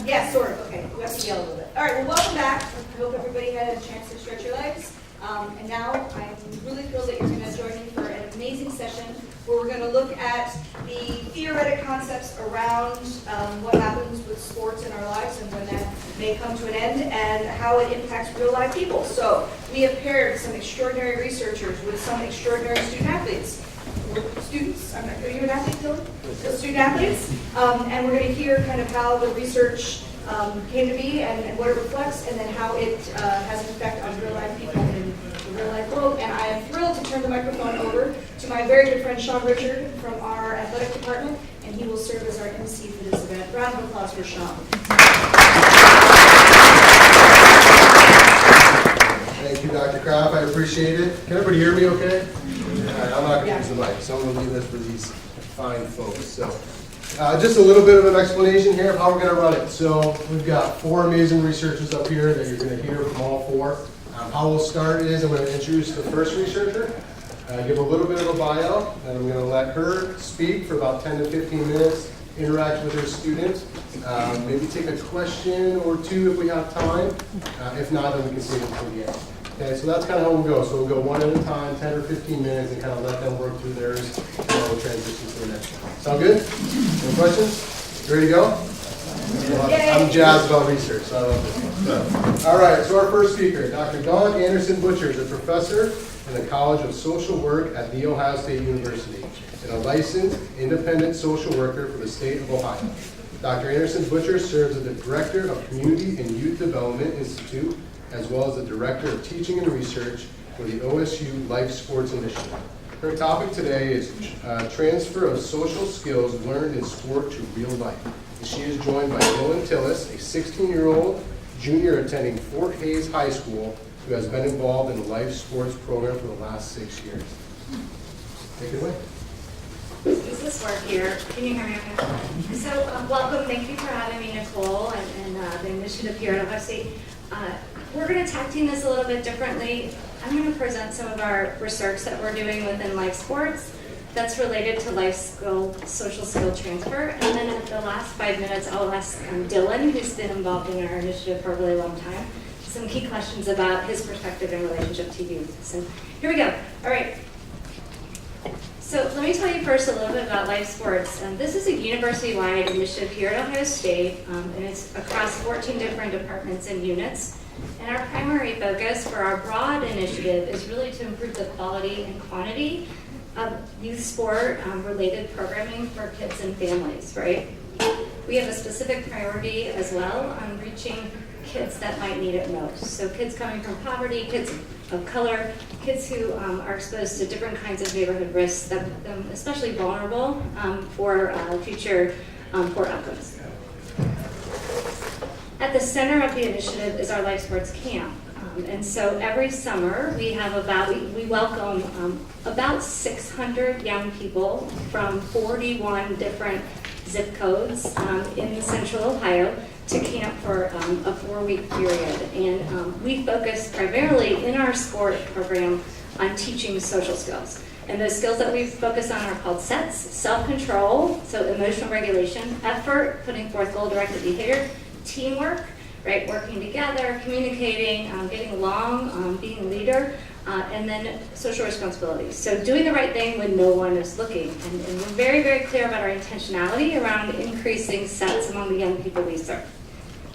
Yes, sort of. Okay, we have to yell a little bit. All right, well, welcome back. I hope everybody had a chance to stretch your legs. And now I'm really thrilled that you're going to join me for an amazing session where we're going to look at the theoretic concepts around what happens with sports in our lives and when that may come to an end and how it impacts real life people. So we have paired some extraordinary researchers with some extraordinary student athletes. Students, are you an athlete, Dylan? Student athletes, and we're going to hear kind of how the research came to be and what it reflects, and then how it has an effect on real life people in the real life world. And I am thrilled to turn the microphone over to my very good friend Sean Richard from our athletic department, and he will serve as our MC for this event. Round of applause for Sean. Thank you, Dr. Kropp. I appreciate it. Can everybody hear me okay? All right, I'm not going to use the mic, so I'm going to leave this for these fine folks. So, just a little bit of an explanation here of how we're going to run it. So, we've got 4 amazing researchers up here that you're going to hear from all 4. How we'll start is I'm going to introduce the first researcher, give a little bit of a bio, and I'm going to let her speak for about 10 to 15 minutes, interact with her student, maybe take a question or 2 if we have time. If not, then we can save it until the end. Okay, so that's kind of how we'll go. So we'll go one at a time, 10 or 15 minutes, and kind of let them work through theirs, and then we'll transition to the next one. Sound good? Any questions? You ready to go? I'm jazzed about research, so I love this. All right, so our first speaker, Dr. Dawn Anderson-Butcher is a professor in the College of Social Work at The Ohio State University and a licensed independent social worker for the state of Ohio. Dr. Anderson-Butcher serves as the Director of Community and Youth Development Institute, as well as the Director of Teaching and Research for the OSU LiFEsports Initiative. Her topic today is transfer of social skills learned in sport to real life. And she is joined by Dylan Tillis, a 16-year-old junior attending Fort Hays High School who has been involved in the LiFEsports program for the last 6 years. Take it away. Does this work here? Can you hear me okay? So welcome, thank you for having me, Nicole, and the initiative here at Ohio State. We're going to tag team this a little bit differently. I'm going to present some of our research that we're doing within LiFEsports that's related to life skill, social skill transfer. And then at the last 5 minutes, I'll ask Dylan, who's been involved in our initiative for a really long time, some key questions about his perspective in relationship to youth. So here we go. All right. So let me tell you first a little bit about LiFEsports. This is a university-wide initiative here at Ohio State, and it's across 14 different departments and units. And our primary focus for our broad initiative is really to improve the quality and quantity of youth sport-related programming for kids and families, right? We have a specific priority as well on reaching kids that might need it most. So kids coming from poverty, kids of color, kids who are exposed to different kinds of neighborhood risks, that make them especially vulnerable for future poor outcomes. At the center of the initiative is our LiFEsports camp. And so every summer we welcome about 600 young people from 41 different zip codes in central Ohio to camp for a 4-week period. And we focus primarily in our sport program on teaching social skills. And those skills that we focus on are called SETs: self-control, so emotional regulation; effort, putting forth goal-directed behavior; teamwork, right, working together, communicating, getting along, being a leader; and then social responsibility. So doing the right thing when no one is looking. And we're very, very clear about our intentionality around increasing SETs among the young people we serve.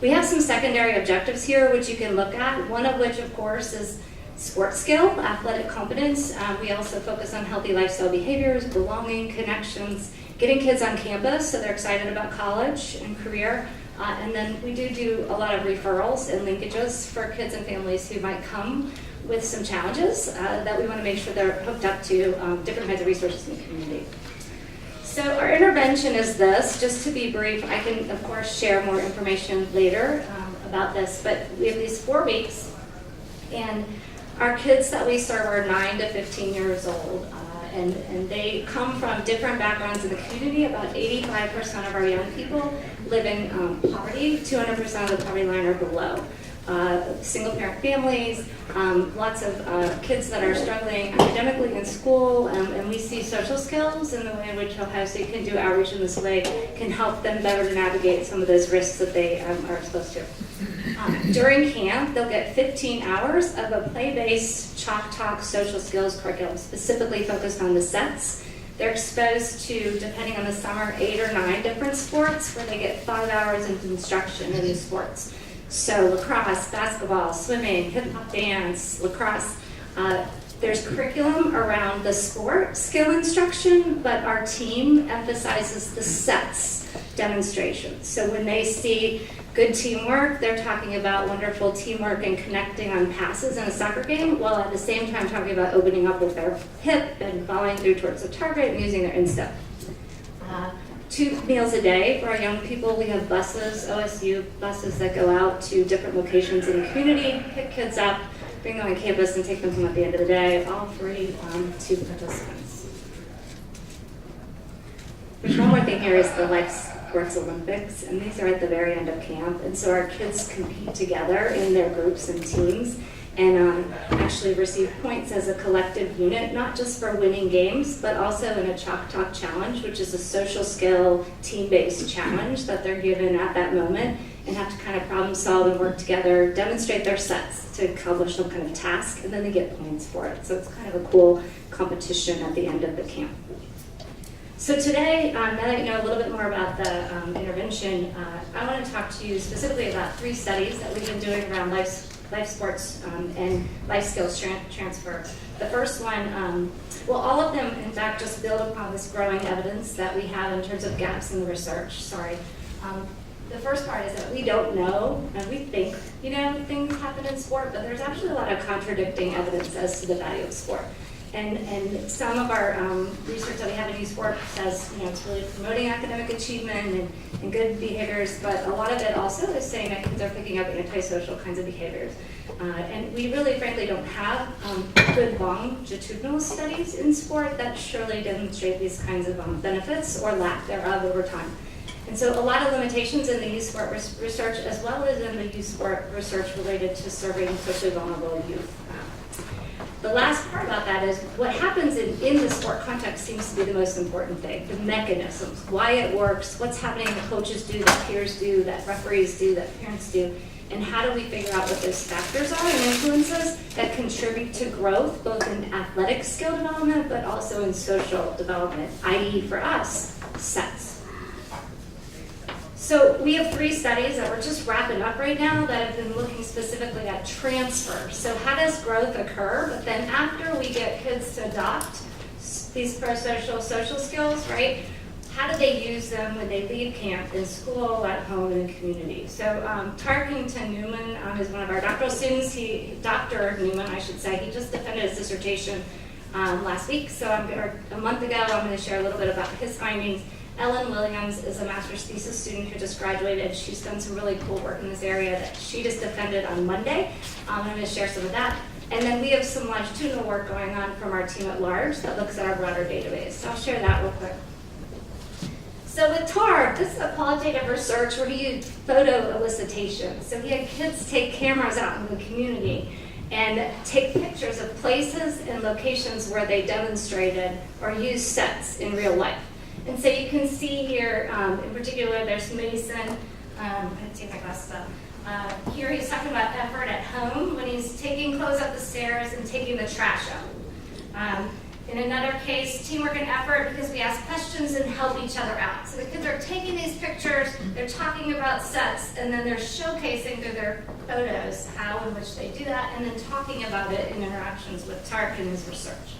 We have some secondary objectives here which you can look at, one of which, of course, is sports skill, athletic competence. We also focus on healthy lifestyle behaviors, belonging, connections, getting kids on campus so they're excited about college and career. And then we do a lot of referrals and linkages for kids and families who might come with some challenges that we want to make sure they're hooked up to different kinds of resources in the community. So our intervention is this. Just to be brief, I can, of course, share more information later about this, but we have these 4 weeks, and our kids that we serve are 9 to 15 years old, and they come from different backgrounds in the community. About 85% of our young people live in poverty, 200% of the poverty line or below. Single-parent families, lots of kids that are struggling academically in school, and we see social skills and the way in which Ohio State can do outreach in this way can help them better to navigate some of those risks that they are exposed to. During camp, they'll get 15 hours of a play-based Choctaw social skills curriculum specifically focused on the SETs. They're exposed to, depending on the summer, 8 or 9 different sports where they get 5 hours of instruction in these sports. So lacrosse, basketball, swimming, hip-hop dance, lacrosse. There's curriculum around the sport skill instruction, but our team emphasizes the SETs demonstration. So when they see good teamwork, they're talking about wonderful teamwork and connecting on passes in a soccer game, while at the same time talking about opening up with their hip and following through towards the target and using their instep. 2 meals a day for our young people. We have buses, OSU buses that go out to different locations in the community, pick kids up, bring them on campus, and take them home at the end of the day, all free to participants. There's one more thing here is the LiFEsports Olympics, and these are at the very end of camp, and so our kids compete together in their groups and teams, and actually receive points as a collective unit, not just for winning games, but also in a Choctaw challenge, which is a social skill, team-based challenge that they're given at that moment, and have to kind of problem solve and work together, demonstrate their SETs to accomplish some kind of task, and then they get points for it. So it's kind of a cool competition at the end of the camp. So today, now that you know a little bit more about the intervention, I want to talk to you specifically about 3 studies that we've been doing around LiFEsports and life skills transfer. The first one, well, all of them, in fact, just build upon this growing evidence that we have in terms of gaps in the research. The first part is that we don't know, and we think, things happen in sport, but there's actually a lot of contradicting evidence as to the value of sport. And some of our research that we have in youth sport says, it's really promoting academic achievement and good behaviors, but a lot of it also is saying that kids are picking up antisocial kinds of behaviors. And we really, frankly, don't have good longitudinal studies in sport that surely demonstrate these kinds of benefits or lack thereof over time. And so a lot of limitations in the youth sport research, as well as in the youth sport research related to serving socially vulnerable youth. The last part about that is what happens in the sport context seems to be the most important thing, the mechanisms, why it works, what's happening that coaches do, that peers do, that referees do, that parents do, and how do we figure out what those factors are and influences that contribute to growth, both in athletic skill development, but also in social development, i.e. for us, SETs. So we have 3 studies that we're just wrapping up right now that have been looking specifically at transfer. So how does growth occur? But then after we get kids to adopt these pro-social social skills, right? How do they use them when they leave camp, in school, at home, in the community? So Tarkington Newman is one of our doctoral students. Dr. Newman, I should say, he just defended his dissertation last week. So a month ago, I'm going to share a little bit about his findings. Ellen Williams is a master's thesis student who just graduated. She's done some really cool work in this area that she just defended on Monday. I'm going to share some of that. And then we have some longitudinal work going on from our team at large that looks at our broader database. So I'll share that real quick. So with TAR, this is a qualitative research where he used photo elicitation. So he had kids take cameras out in the community and take pictures of places and locations where they demonstrated or used sets in real life. And so you can see here, in particular, there's Mason. I'm going to take my glasses off. Here he's talking about effort at home when he's taking clothes up the stairs and taking the trash out. In another case, teamwork and effort because we ask questions and help each other out. So the kids are taking these pictures, they're talking about sets, and then they're showcasing through their photos how in which they do that, and then talking about it in interactions with Tark and his research.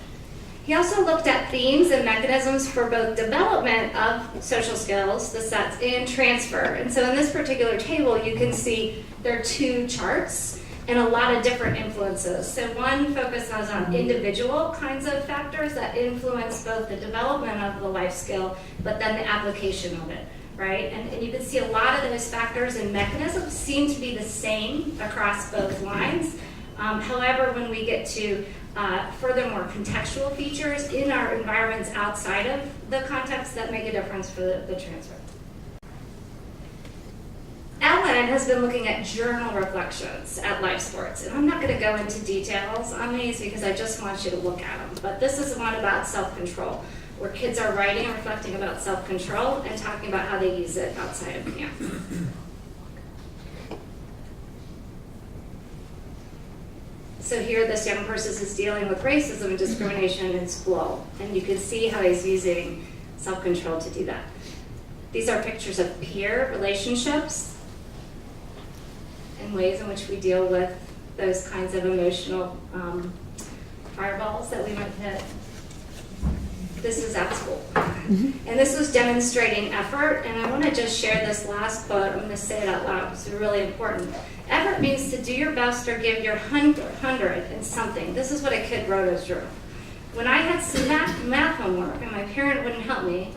He also looked at themes and mechanisms for both development of social skills, the sets, and transfer. And so in this particular table, you can see there are two charts and a lot of different influences. So one focuses on individual kinds of factors that influence both the development of the life skill, but then the application of it, right? And you can see a lot of those factors and mechanisms seem to be the same across both lines. However, when we get to furthermore contextual features in our environments outside of the context that make a difference for the transfer. Ellen has been looking at journal reflections at LiFEsports, and I'm not going to go into details on these because I just want you to look at them. But this is one about self-control, where kids are writing and reflecting about self-control and talking about how they use it outside of camp. So here this young person is dealing with racism and discrimination in school, and you can see how he's using self-control to do that. These are pictures of peer relationships and ways in which we deal with those kinds of emotional fireballs that we might hit. This is at school. And this was demonstrating effort, and I want to just share this last quote. I'm going to say it out loud because it's really important. Effort means to do your best or give your 100 in something. This is what a kid wrote as journal. When I had some math homework and my parent wouldn't help me,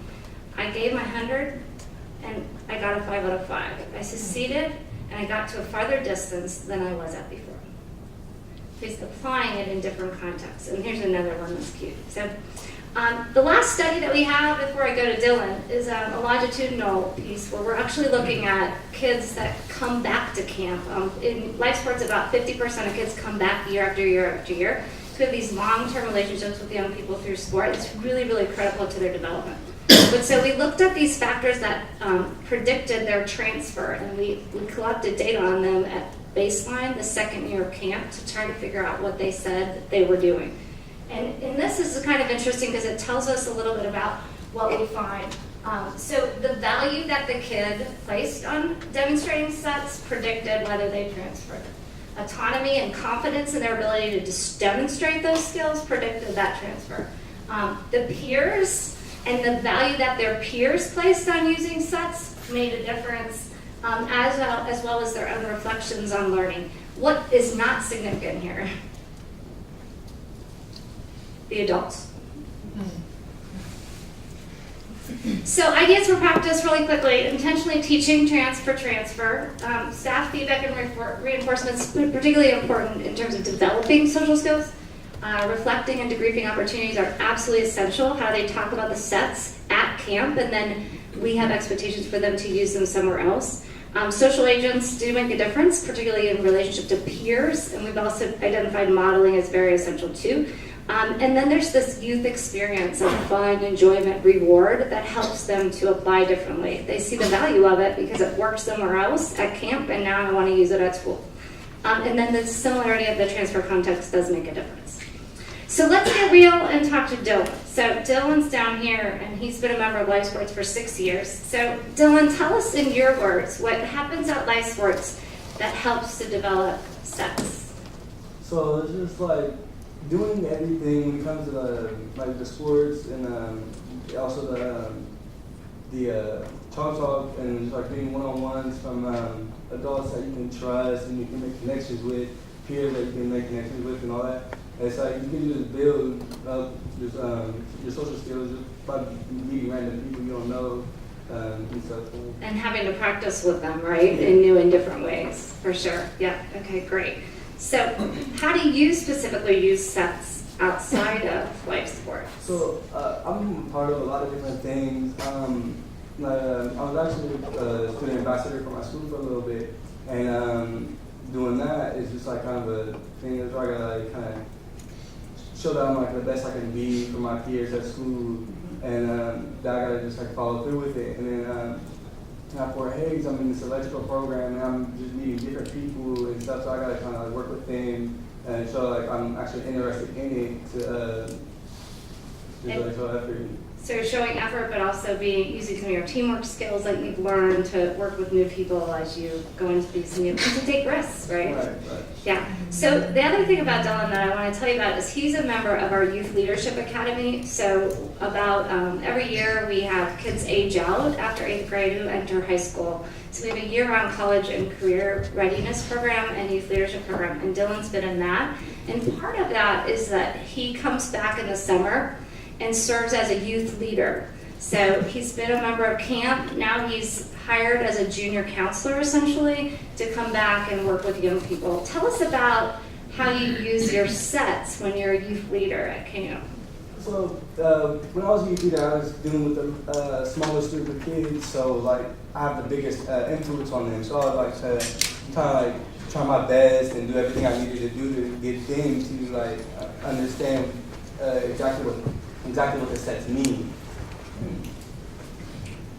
I gave my 100 and I got a 5 out of 5. I succeeded and I got to a farther distance than I was at before. He's applying it in different contexts. And here's another one that's cute. So the last study that we have before I go to Dylan is a longitudinal piece where we're actually looking at kids that come back to camp. In LiFEsports, about 50% of kids come back year after year after year. So we have these long-term relationships with young people through sport. It's really, really critical to their development. But so we looked at these factors that predicted their transfer, and we collected data on them at baseline, the second year of camp, to try to figure out what they said that they were doing. And this is kind of interesting because it tells us a little bit about what we find. So the value that the kid placed on demonstrating sets predicted whether they transferred. Autonomy and confidence in their ability to demonstrate those skills predicted that transfer. The peers and the value that their peers placed on using sets made a difference, as well as their own reflections on learning. What is not significant here? The adults. So ideas for practice really quickly. Intentionally teaching transfer. Staff feedback and reinforcement is particularly important in terms of developing social skills. Reflecting and debriefing opportunities are absolutely essential. How they talk about the sets at camp, and then we have expectations for them to use them somewhere else. Social agents do make a difference, particularly in relationship to peers, and we've also identified modeling as very essential too. And then there's this youth experience of fun, enjoyment, reward that helps them to apply differently. They see the value of it because it works somewhere else at camp, and now I want to use it at school. And then the similarity of the transfer context does make a difference. So let's get real and talk to Dylan. So Dylan's down here, and he's been a member of LiFEsports for 6 years. So Dylan, tell us in your words what happens at LiFEsports that helps to develop sets. So it's just like doing everything when it comes to the sports and also the talk and just like being one-on-ones from adults that you can trust and you can make connections with, peers that you can make connections with and all that. It's like you can just build up just, your social skills just by meeting random people you don't know and stuff. And having to practice with them, right, in new and different ways, for sure. Yeah, okay, great. So how do you specifically use sets outside of LiFEsports? So I'm part of a lot of different things. I was actually a student ambassador for my school for a little bit, and doing that is just like kind of a thing that's where I gotta like kind of show that I'm like the best I can be for my peers at school, and that I gotta just like follow through with it. And then for Higgs, I'm in this electrical program, and I'm just meeting different people and stuff. So I gotta kind of like work with them and show like I'm actually interested in it to just like show effort. So showing effort, but also using some of your teamwork skills that you've learned to work with new people as you go into these new, to take risks, right? Right. Yeah. So the other thing about Dylan that I want to tell you about is he's a member of our Youth Leadership Academy. So about every year we have kids age out after 8th grade who enter high school. So we have a year-round college and career readiness program and youth leadership program, and Dylan's been in that. And part of that is that he comes back in the summer and serves as a youth leader. So he's been a member of camp. Now he's hired as a junior counselor, essentially, to come back and work with young people. Tell us about how you use your sets when you're a youth leader at camp. So when I was a youth leader, I was dealing with the smallest group of kids, so like I have the biggest influence on them. So I like to kind of like try my best and do everything I needed to do to get them to like understand exactly what the sets mean.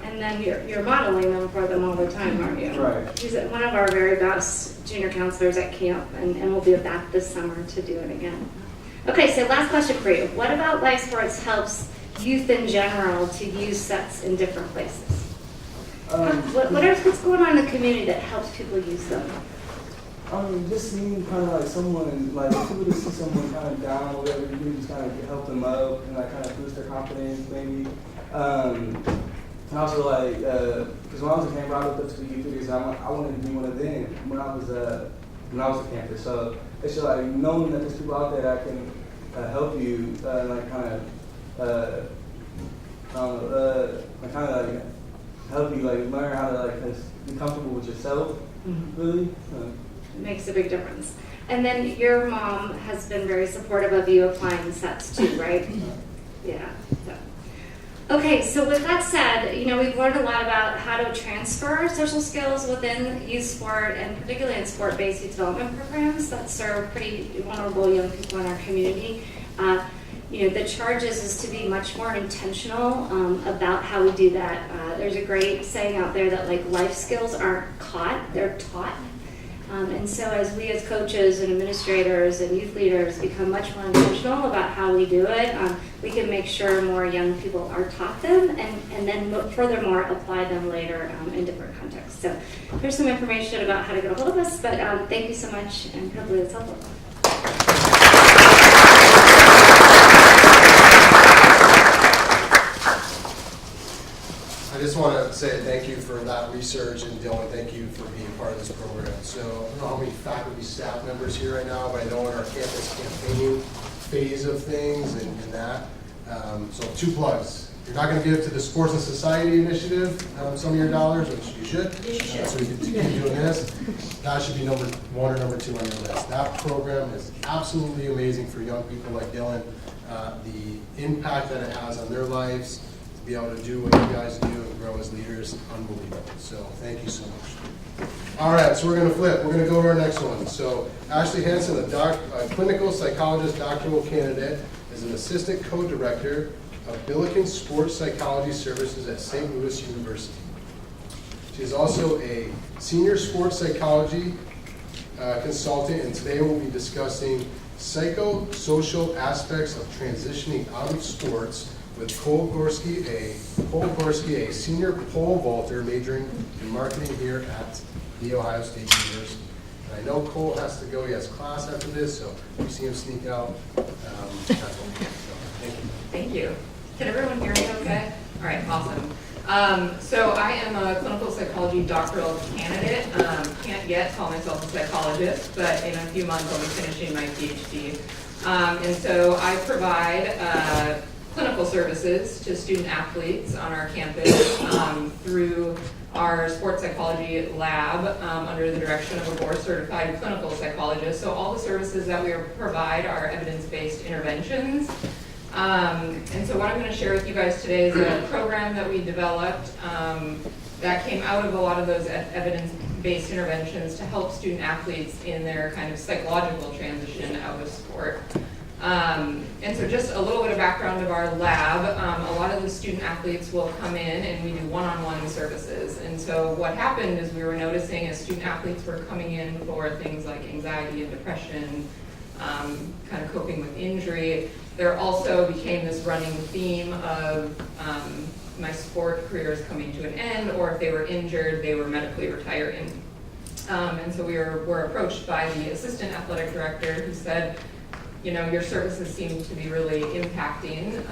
And then you're modeling them for them all the time, aren't you? Right. He's one of our very best junior counselors at camp, and we'll be back this summer to do it again. Okay, so last question for you. What about LiFEsports helps youth in general to use sets in different places? What's going on in the community that helps people use them? Just seeing kind of like someone, like people to see someone kind of down, whatever you do, just kind of help them up and like kind of boost their confidence, maybe. And also like, because when I was a camper, I looked up to the youth leaders, and I wanted to be one of them when I was a camper. So it's just like knowing that there's people out there that can help you, like kind of, like help you like learn how to like be comfortable with yourself, really. It makes a big difference. And then your mom has been very supportive of you applying sets too, right? Yeah. So. Okay, so with that said, we've learned a lot about how to transfer social skills within youth sport, and particularly in sport-based youth development programs that serve pretty vulnerable young people in our community. The charge is to be much more intentional about how we do that. There's a great saying out there that like life skills aren't caught, they're taught. And so as we as coaches and administrators and youth leaders become much more intentional about how we do it, we can make sure more young people are taught them and then furthermore apply them later in different contexts. So here's some information about how to get a hold of us, but thank you so much, and hopefully it's helpful. I just want to say thank you for that research, and Dylan, thank you for being part of this program. So I don't know how many faculty staff members here right now, but I know in our campus campaigning phase of things and that. So 2 plugs. You're not going to give to the Sports and Society Initiative some of your dollars, which you should. So we can keep doing this. That should be number 1 or number 2 on your list. That program is absolutely amazing for young people like Dylan. The impact that it has on their lives, to be able to do what you guys do and grow as leaders, unbelievable. So thank you so much. All right, so we're going to flip. We're going to go to our next one. So Ashley Hansen, a clinical psychologist doctoral candidate, is an assistant co-director of Billiken Sports Psychology Services at St. Louis University. She is also a senior sports psychology consultant, and today we'll be discussing psychosocial aspects of transitioning out of sports with Cole Gorski, a senior pole vaulter majoring in marketing here at The Ohio State University. And I know Cole has to go, he has class after this, so if you see him sneak out, that's what we do. So, thank you. Thank you. Can everyone hear me okay? All right, awesome. So I am a clinical psychology doctoral candidate. Can't yet call myself a psychologist, but in a few months I'll be finishing my PhD. And so I provide clinical services to student athletes on our campus through our sports psychology lab under the direction of a board-certified clinical psychologist. So all the services that we provide are evidence-based interventions. And so what I'm going to share with you guys today is a program that we developed that came out of a lot of those evidence-based interventions to help student athletes in their kind of psychological transition out of sport. And so just a little bit of background of our lab. A lot of the student athletes will come in and we do one-on-one services. And so what happened is we were noticing as student athletes were coming in for things like anxiety and depression, kind of coping with injury, there also became this running theme of my sport career is coming to an end, or if they were injured, they were medically retiring. And so we were approached by the assistant athletic director who said, you know, your services seem to be really impacting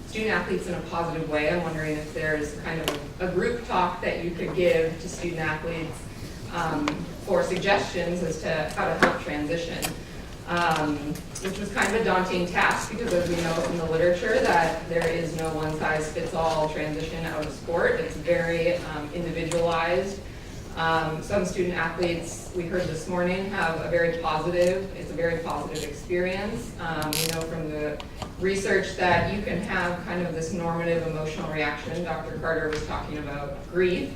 student athletes in a positive way. I'm wondering if there's kind of a group talk that you could give to student athletes for suggestions as to how to help transition, which was kind of a daunting task because as we know from the literature that there is no one-size-fits-all transition out of sport. It's very individualized. Some student athletes, we heard this morning, have a very positive experience. We know from the research that you can have kind of this normative emotional reaction. Dr. Carter was talking about grief,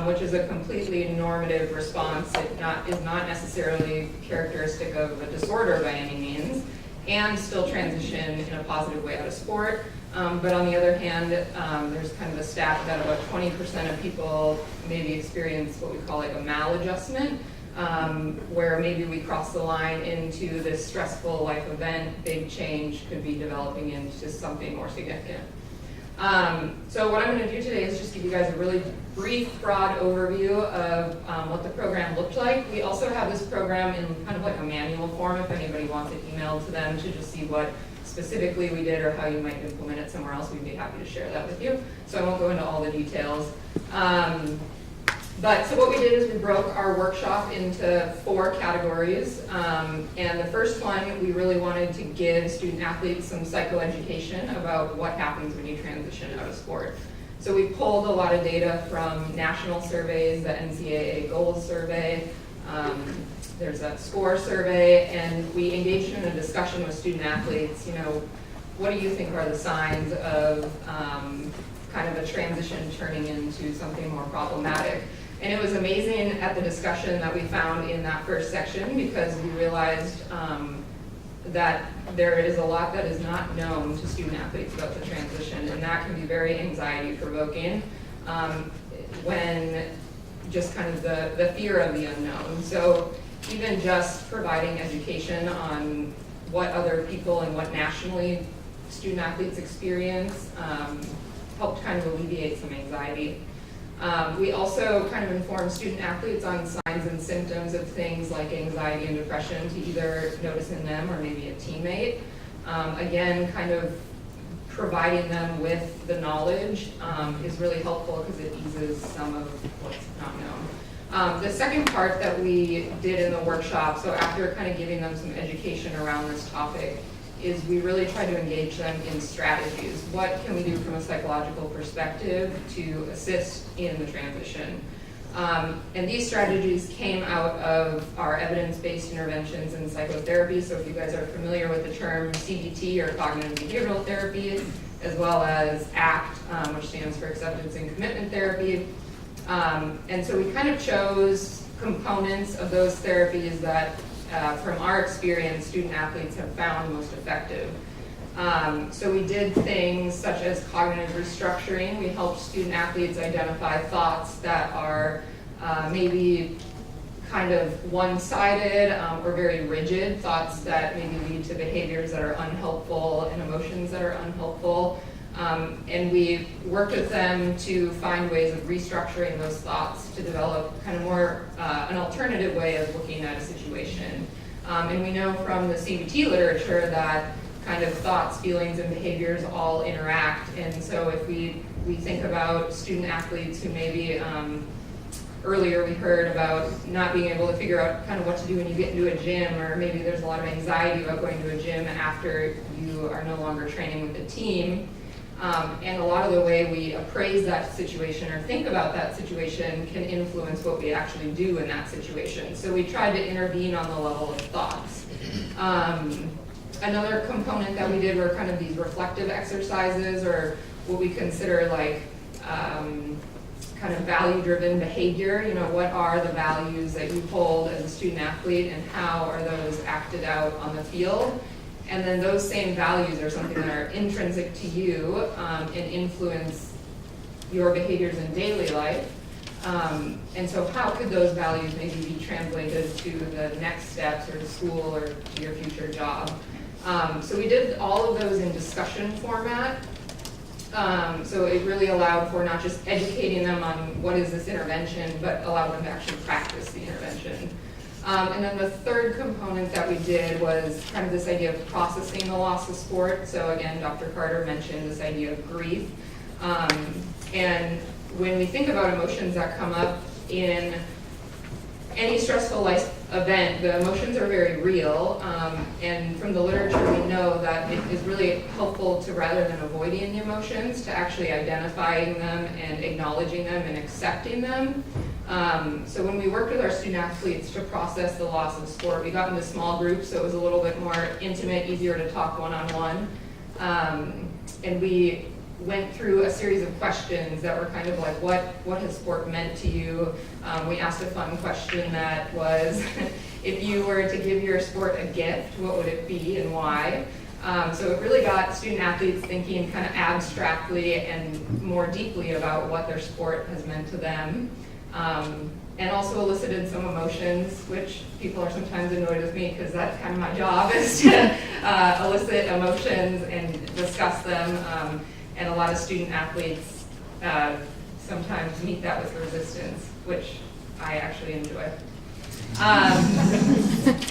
which is a completely normative response. It is not necessarily characteristic of a disorder by any means, and still transition in a positive way out of sport. But on the other hand, there's kind of a stat that about 20% of people maybe experience what we call like a maladjustment, where maybe we cross the line into this stressful life event, big change could be developing into something more significant. So what I'm going to do today is just give you guys a really brief, broad overview of what the program looked like. We also have this program in kind of like a manual form if anybody wants it emailed to them to just see what specifically we did or how you might implement it somewhere else. We'd be happy to share that with you. So I won't go into all the details. But so what we did is we broke our workshop into 4 categories. And the first one, we really wanted to give student athletes some psychoeducation about what happens when you transition out of sport. So we pulled a lot of data from national surveys, the NCAA Goals Survey, there's a SCORE survey, and we engaged in a discussion with student athletes, you know, what do you think are the signs of kind of a transition turning into something more problematic? And it was amazing at the discussion that we found in that first section because we realized that there is a lot that is not known to student athletes about the transition, and that can be very anxiety provoking when just kind of the fear of the unknown. So even just providing education on what other people and what nationally student athletes experience helped kind of alleviate some anxiety. We also kind of informed student athletes on signs and symptoms of things like anxiety and depression to either notice in them or maybe a teammate. Again, kind of providing them with the knowledge is really helpful because it eases some of what's not known. The second part that we did in the workshop, so after kind of giving them some education around this topic, is we really try to engage them in strategies. What can we do from a psychological perspective to assist in the transition? And these strategies came out of our evidence-based interventions in psychotherapy. So if you guys are familiar with the term CBT or cognitive behavioral therapy, as well as ACT, which stands for acceptance and commitment therapy. And so we kind of chose components of those therapies that from our experience, student athletes have found most effective. So we did things such as cognitive restructuring. We helped student athletes identify thoughts that are maybe kind of one-sided or very rigid, thoughts that maybe lead to behaviors that are unhelpful and emotions that are unhelpful. And we worked with them to find ways of restructuring those thoughts to develop kind of more an alternative way of looking at a situation. And we know from the CBT literature that kind of thoughts, feelings, and behaviors all interact. And so if we think about student athletes who maybe earlier we heard about not being able to figure out kind of what to do when you get into a gym, or maybe there's a lot of anxiety about going to a gym after you are no longer training with the team. And a lot of the way we appraise that situation or think about that situation can influence what we actually do in that situation. So we tried to intervene on the level of thoughts. Another component that we did were kind of these reflective exercises, or what we consider like kind of value-driven behavior. What are the values that you hold as a student athlete, and how are those acted out on the field? And then those same values are something that are intrinsic to you and influence your behaviors in daily life. And so how could those values maybe be translated to the next steps, or to school, or to your future job? So we did all of those in discussion format. So it really allowed for not just educating them on what is this intervention, but allowed them to actually practice the intervention. And then the third component that we did was kind of this idea of processing the loss of sport. So again, Dr. Carter mentioned this idea of grief. And when we think about emotions that come up in any stressful life event, the emotions are very real. And from the literature, we know that it is really helpful to, rather than avoiding the emotions, to actually identifying them and acknowledging them and accepting them. So when we worked with our student athletes to process the loss of sport, we got into small groups, so it was a little bit more intimate, easier to talk one-on-one. And we went through a series of questions that were kind of like, what has sport meant to you? We asked a fun question that was, if you were to give your sport a gift, what would it be and why? So it really got student athletes thinking kind of abstractly and more deeply about what their sport has meant to them. And also elicited some emotions, which people are sometimes annoyed with me because that's kind of my job, is to elicit emotions and discuss them. And a lot of student athletes sometimes meet that with resistance, which I actually enjoy.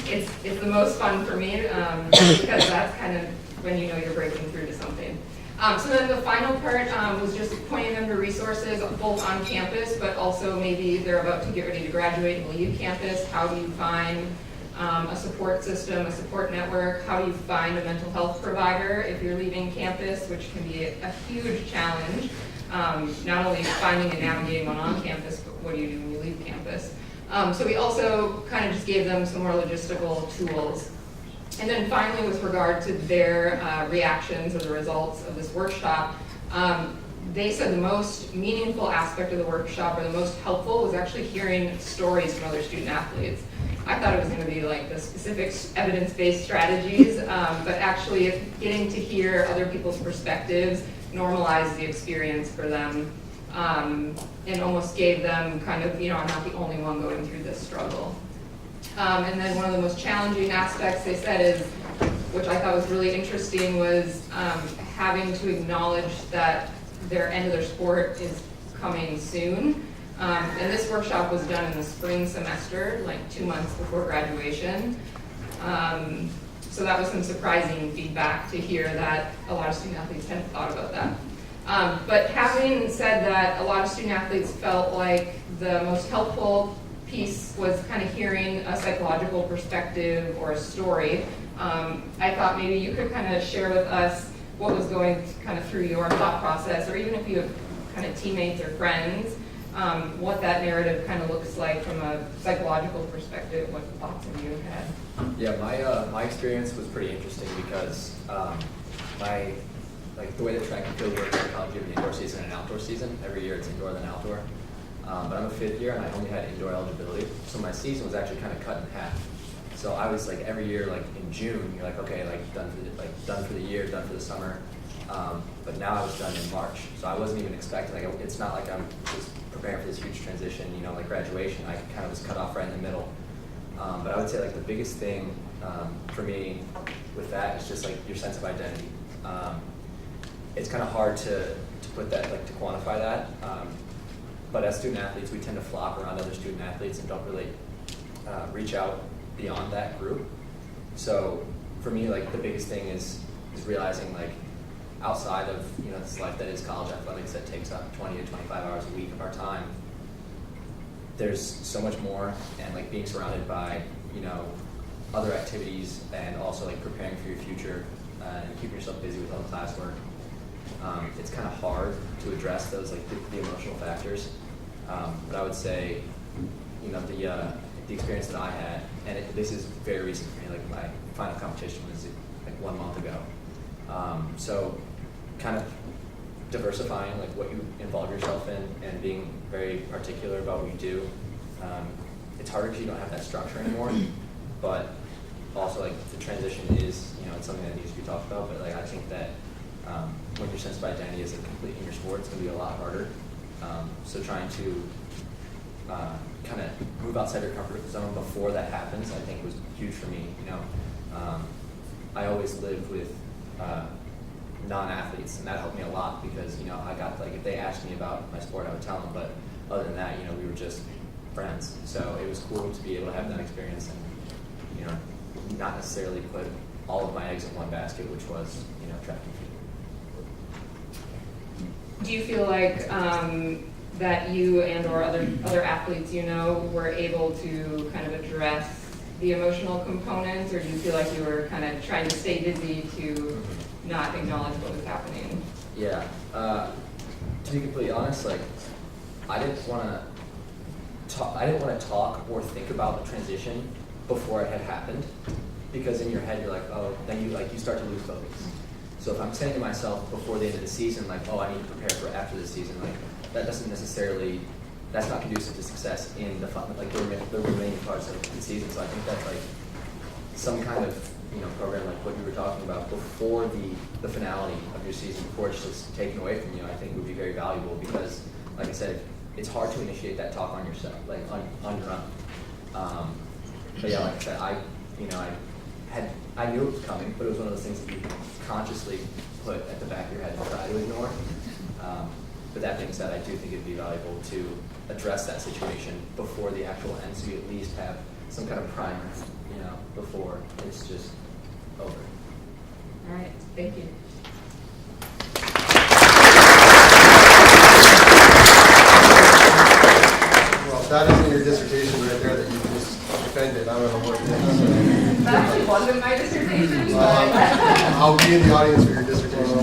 It's the most fun for me because that's kind of when you know you're breaking through to something. So then the final part was just pointing them to resources both on campus, but also maybe they're about to get ready to graduate and leave campus. How do you find a support system, a support network? How do you find a mental health provider if you're leaving campus, which can be a huge challenge. Not only finding and navigating one on campus, but what do you do when you leave campus? So we also kind of just gave them some more logistical tools. And then finally, with regard to their reactions or the results of this workshop, they said the most meaningful aspect of the workshop, or the most helpful, was actually hearing stories from other student athletes. I thought it was going to be like the specific evidence-based strategies, but actually getting to hear other people's perspectives normalized the experience for them, and almost gave them kind of, I'm not the only one going through this struggle. And then one of the most challenging aspects they said is, which I thought was really interesting, was having to acknowledge that their end of their sport is coming soon. And this workshop was done in the spring semester, like 2 months before graduation. So that was some surprising feedback to hear that a lot of student athletes hadn't thought about that. But having said that, a lot of student athletes felt like the most helpful piece was kind of hearing a psychological perspective or a story. I thought maybe you could kind of share with us what was going kind of through your thought process, or even if you have kind of teammates or friends, what that narrative kind of looks like from a psychological perspective. What thoughts have you had? Yeah, my experience was pretty interesting because the way that track and field works at college, you have an indoor season and an outdoor season. Every year it's indoor then outdoor. But I'm a fifth year and I only had indoor eligibility, so my season was actually kind of cut in half. So I was like every year, like in June, you're like, okay, like done for the year, done for the summer. But now I was done in March, so I wasn't even expecting. Like, it's not like I'm just preparing for this huge transition, like graduation. I kind of was cut off right in the middle. But I would say like the biggest thing for me with that is just like your sense of identity. It's kind of hard to put that, like to quantify that. But as student athletes, we tend to flop around other student athletes and don't really reach out beyond that group. So for me, like the biggest thing is realizing like outside of this life that is college athletics that takes up 20 to 25 hours a week of our time, there's so much more, and like being surrounded by other activities and also like preparing for your future and keeping yourself busy with all the classwork. It's kind of hard to address those like the emotional factors, but I would say the experience that I had, and this is very recent for me, like my final competition was like 1 month ago. So kind of diversifying like what you involve yourself in and being very particular about what you do. It's harder because you don't have that structure anymore, but also like the transition is, it's something that needs to be talked about, but like I think that when your sense of identity isn't complete in your sport, it's going to be a lot harder. So trying to kind of move outside your comfort zone before that happens, I think was huge for me. I always lived with non-athletes, and that helped me a lot because, I got like, if they asked me about my sport, I would tell them, but other than that, we were just friends. So it was cool to be able to have that experience and, not necessarily put all of my eggs in one basket, which was, track and field. Do you feel like that you and or other athletes were able to kind of address the emotional components, or do you feel like you were kind of trying to stay busy to not acknowledge what was happening? Yeah. To be completely honest, like I didn't want to talk or think about the transition before it had happened, because in your head you're like, oh, then you start to lose focus. So if I'm saying to myself before the end of the season, like, oh, I need to prepare for after the season, like that doesn't necessarily, that's not conducive to success in the remaining parts of the season. So I think that's like some kind of program like what you were talking about before the finality of your season, before it's just taken away from you, I think would be very valuable, because like I said, it's hard to initiate that talk on yourself, like on your own. But yeah, like I said, I knew it was coming, but it was one of those things that you consciously put at the back of your head and try to ignore. But that being said, I do think it'd be valuable to address that situation before the actual end, so you at least have some kind of primer, before it's just over. All right, thank you. Well, if that isn't your dissertation right there that you just defended, I don't know what it is. That actually wasn't my dissertation, but I'll be in the audience for your dissertation.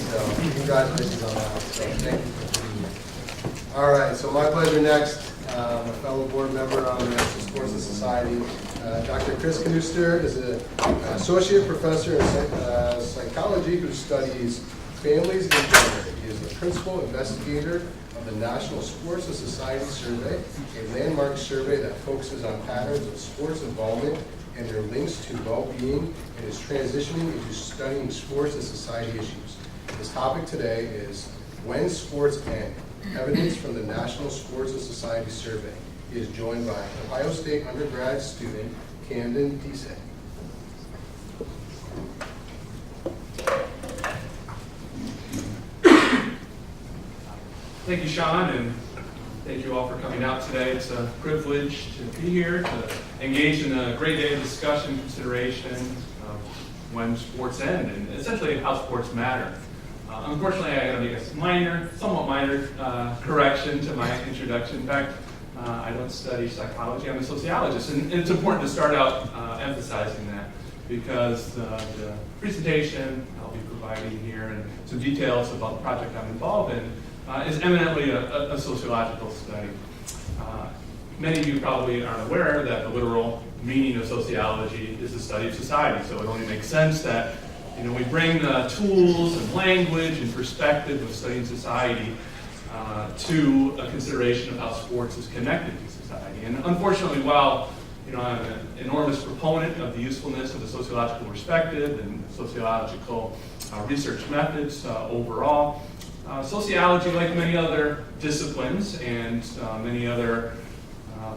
So, congratulations on that. So, thank you for being here. All right, so my pleasure next, my fellow board member on the National Sports and Society, Dr. Chris Knoester is an associate professor in psychology who studies families and gender. He is the principal investigator of the National Sports and Society Survey, a landmark survey that focuses on patterns of sports involvement and their links to well-being, and is transitioning into studying sports and society issues. His topic today is When Sports End, Evidence from the National Sports and Society Survey. He is joined by Ohio State undergrad student Camden Dise. Thank you, Sean, and thank you all for coming out today. It's a privilege to be here, to engage in a great day of discussion, consideration of when sports end, and essentially how sports matter. Unfortunately, I got to make a somewhat minor correction to my introduction. In fact, I don't study psychology, I'm a sociologist, and it's important to start out emphasizing that, because the presentation I'll be providing here and some details about the project I'm involved in is eminently a sociological study. Many of you probably aren't aware that the literal meaning of sociology is the study of society, so it only makes sense that we bring tools and language and perspective of studying society to a consideration of how sports is connected to society. And unfortunately, while I'm an enormous proponent of the usefulness of the sociological perspective and sociological research methods overall, sociology, like many other disciplines and many other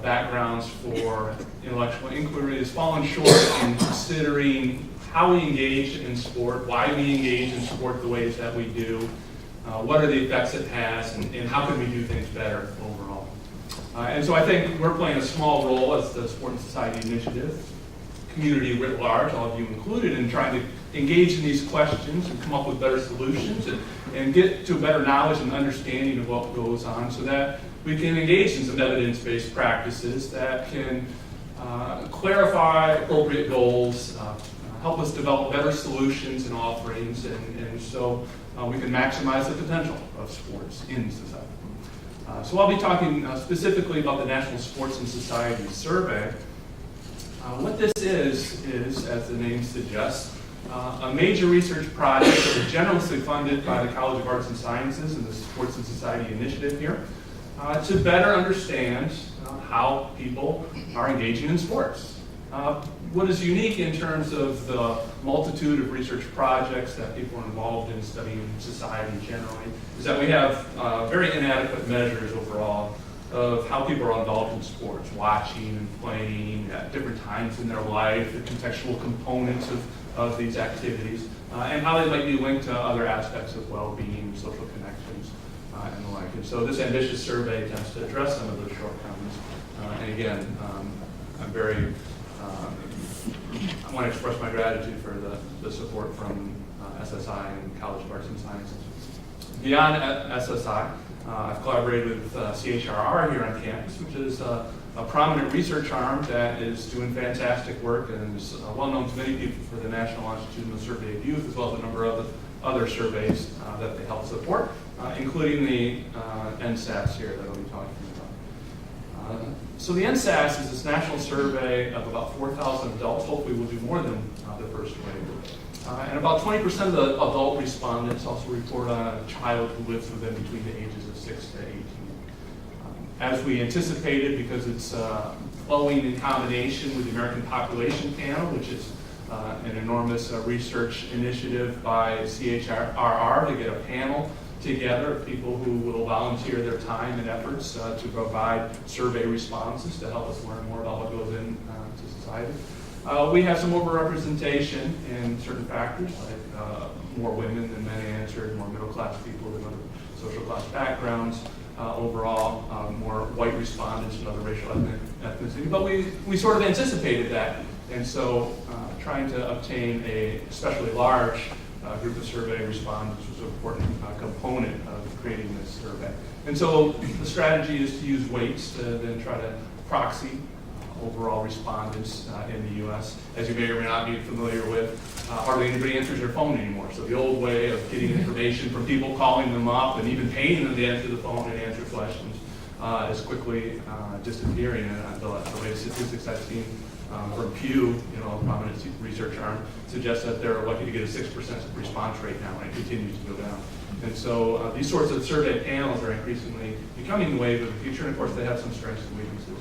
backgrounds for intellectual inquiry, has fallen short in considering how we engage in sport, why we engage in sport the ways that we do, what are the effects it has, and how can we do things better overall. And so I think we're playing a small role as the Sport and Society Initiative, community writ large, all of you included, in trying to engage in these questions and come up with better solutions and get to better knowledge and understanding of what goes on, so that we can engage in some evidence-based practices that can clarify appropriate goals, help us develop better solutions and offerings, and so we can maximize the potential of sports in society. So I'll be talking specifically about the National Sports and Society Survey. What this is, as the name suggests, a major research project that was generously funded by the College of Arts and Sciences and the Sports and Society Initiative here to better understand how people are engaging in sports. What is unique in terms of the multitude of research projects that people are involved in studying society generally is that we have very inadequate measures overall of how people are involved in sports, watching and playing at different times in their life, the contextual components of these activities, and how they might be linked to other aspects of well-being, social connections, and the like. And so this ambitious survey attempts to address some of those shortcomings. And again, I'm very, I want to express my gratitude for the support from SSI and College of Arts and Sciences. Beyond SSI, I've collaborated with CHRR here on campus, which is a prominent research arm that is doing fantastic work and is well known to many people for the National Longitudinal Survey of Youth, as well as a number of other surveys that they help support, including the NSAS here that I'll be talking about. So the NSAS is this national survey of about 4,000 adults. Hopefully we'll do more than the first wave. And about 20% of the adult respondents also report on a child who lives with them between the ages of 6 to 18. As we anticipated, because it's flowing in combination with the American Population Panel, which is an enormous research initiative by CHRR to get a panel together of people who will volunteer their time and efforts to provide survey responses to help us learn more about what goes into society. We have some overrepresentation in certain factors, like more women than men answered, more middle-class people than other social class backgrounds, overall more white respondents and other racial ethnicity. But we sort of anticipated that, and so trying to obtain a especially large group of survey respondents was an important component of creating this survey. And so the strategy is to use weights to then try to proxy overall respondents in the U.S. As you may or may not be familiar with, hardly anybody answers their phone anymore. So the old way of getting information from people, calling them up, and even paying them to answer the phone and answer questions is quickly disappearing. And the latest statistics I've seen from Pew, a prominent research arm, suggests that they're lucky to get a 6% response rate now, and it continues to go down. And so these sorts of survey panels are increasingly becoming the wave of the future, and of course they have some strengths and weaknesses.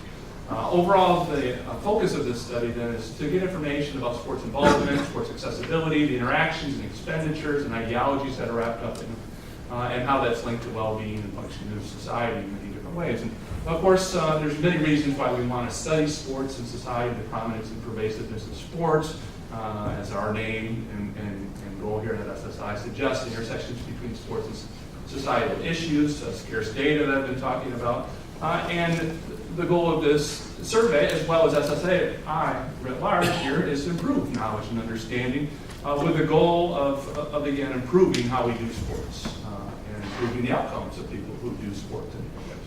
Overall, the focus of this study then is to get information about sports involvement, sports accessibility, the interactions and expenditures and ideologies that are wrapped up in and how that's linked to well-being and functioning of society in many different ways. And of course, there's many reasons why we want to study sports in society, the prominence and pervasiveness of sports, as our name and goal here at SSI suggests, intersections between sports and societal issues, scarce data that I've been talking about, and the goal of this survey, as well as SSI writ large here, is to improve knowledge and understanding with the goal of again, improving how we do sports and improving the outcomes of people who do sports in different ways.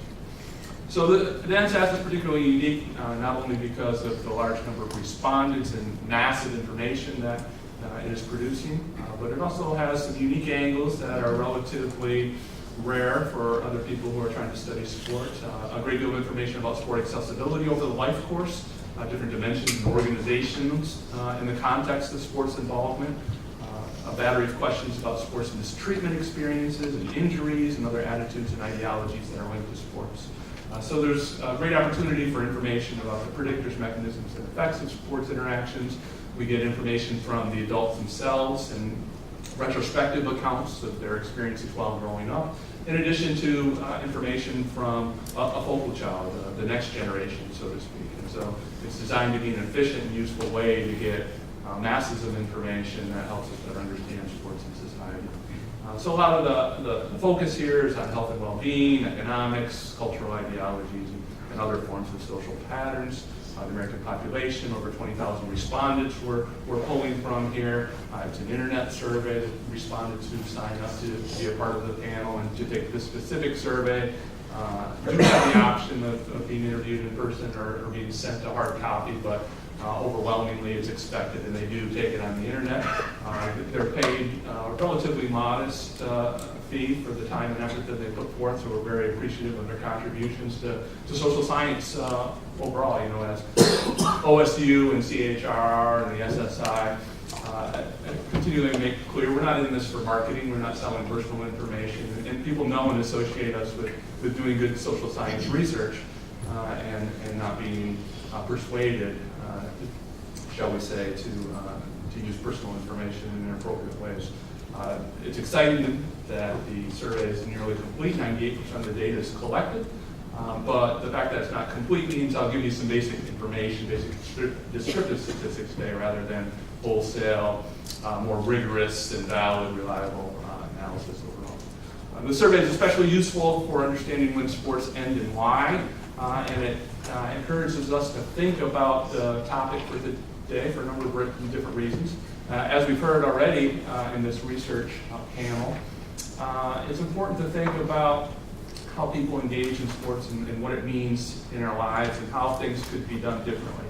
So the NSAS is particularly unique, not only because of the large number of respondents and massive information that it is producing, but it also has some unique angles that are relatively rare for other people who are trying to study sport. A great deal of information about sport accessibility over the life course, different dimensions and organizations in the context of sports involvement, a battery of questions about sports mistreatment experiences and injuries and other attitudes and ideologies that are linked to sports. So there's a great opportunity for information about the predictors, mechanisms, and effects of sports interactions. We get information from the adults themselves and retrospective accounts of their experiences while growing up, in addition to information from a focal child, the next generation, so to speak. And so it's designed to be an efficient and useful way to get masses of information that helps us better understand sports and society. So a lot of the focus here is on health and well-being, economics, cultural ideologies, and other forms of social patterns. The American population, over 20,000 respondents we're pulling from here. It's an internet survey that respondents who sign up to be a part of the panel and to take this specific survey do have the option of being interviewed in person or being sent a hard copy, but overwhelmingly it's expected, and they do take it on the internet. They're paid a relatively modest fee for the time and effort that they put forth, so we're very appreciative of their contributions to social science overall, as OSU and CHRR and the SSI continually make clear we're not in this for marketing, we're not selling personal information, and people know and associate us with doing good social science research and not being persuaded, shall we say, to use personal information in inappropriate ways. It's exciting that the survey is nearly complete, 98% of the data is collected, but the fact that it's not complete means I'll give you some basic information, basic descriptive statistics today rather than wholesale, more rigorous and valid, reliable analysis overall. The survey is especially useful for understanding when sports end and why, and it encourages us to think about the topic for today for a number of different reasons. As we've heard already in this research panel, it's important to think about how people engage in sports and what it means in our lives and how things could be done differently.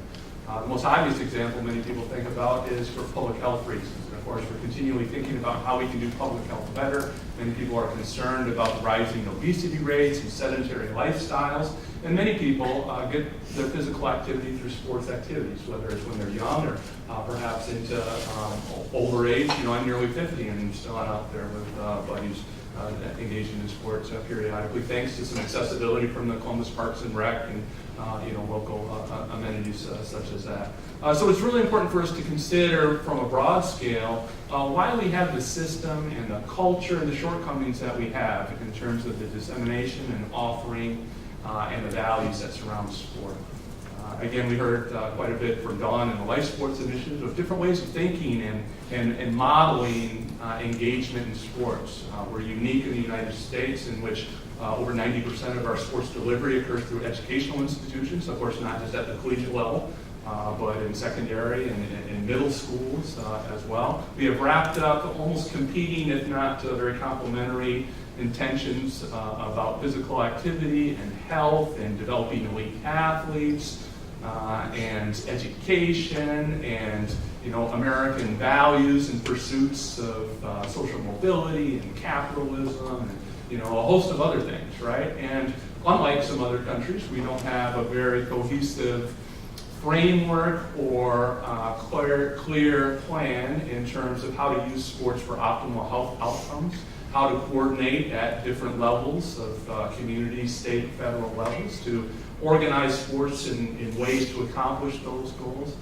The most obvious example many people think about is for public health reasons. And of course, we're continually thinking about how we can do public health better. Many people are concerned about rising obesity rates and sedentary lifestyles. And many people get their physical activity through sports activities, whether it's when they're young or perhaps into older age. You know, I'm nearly 50 and still out there with buddies engaging in sports periodically, thanks to some accessibility from the Columbus Parks and Rec and local amenities such as that. So it's really important for us to consider from a broad scale why we have the system and the culture and the shortcomings that we have in terms of the dissemination and offering and the values that surround sport. Again, we heard quite a bit from Dawn and the LiFEsports initiative of different ways of thinking and modeling engagement in sports. We're unique in the United States in which over 90% of our sports delivery occurs through educational institutions, of course not just at the collegiate level, but in secondary and in middle schools as well. We have wrapped up almost competing, if not very complementary, intentions about physical activity and health and developing elite athletes and education and American values and pursuits of social mobility and capitalism and a host of other things, right? And unlike some other countries, we don't have a very cohesive framework or clear plan in terms of how to use sports for optimal health outcomes, how to coordinate at different levels of community, state, federal levels to organize sports in ways to accomplish those goals.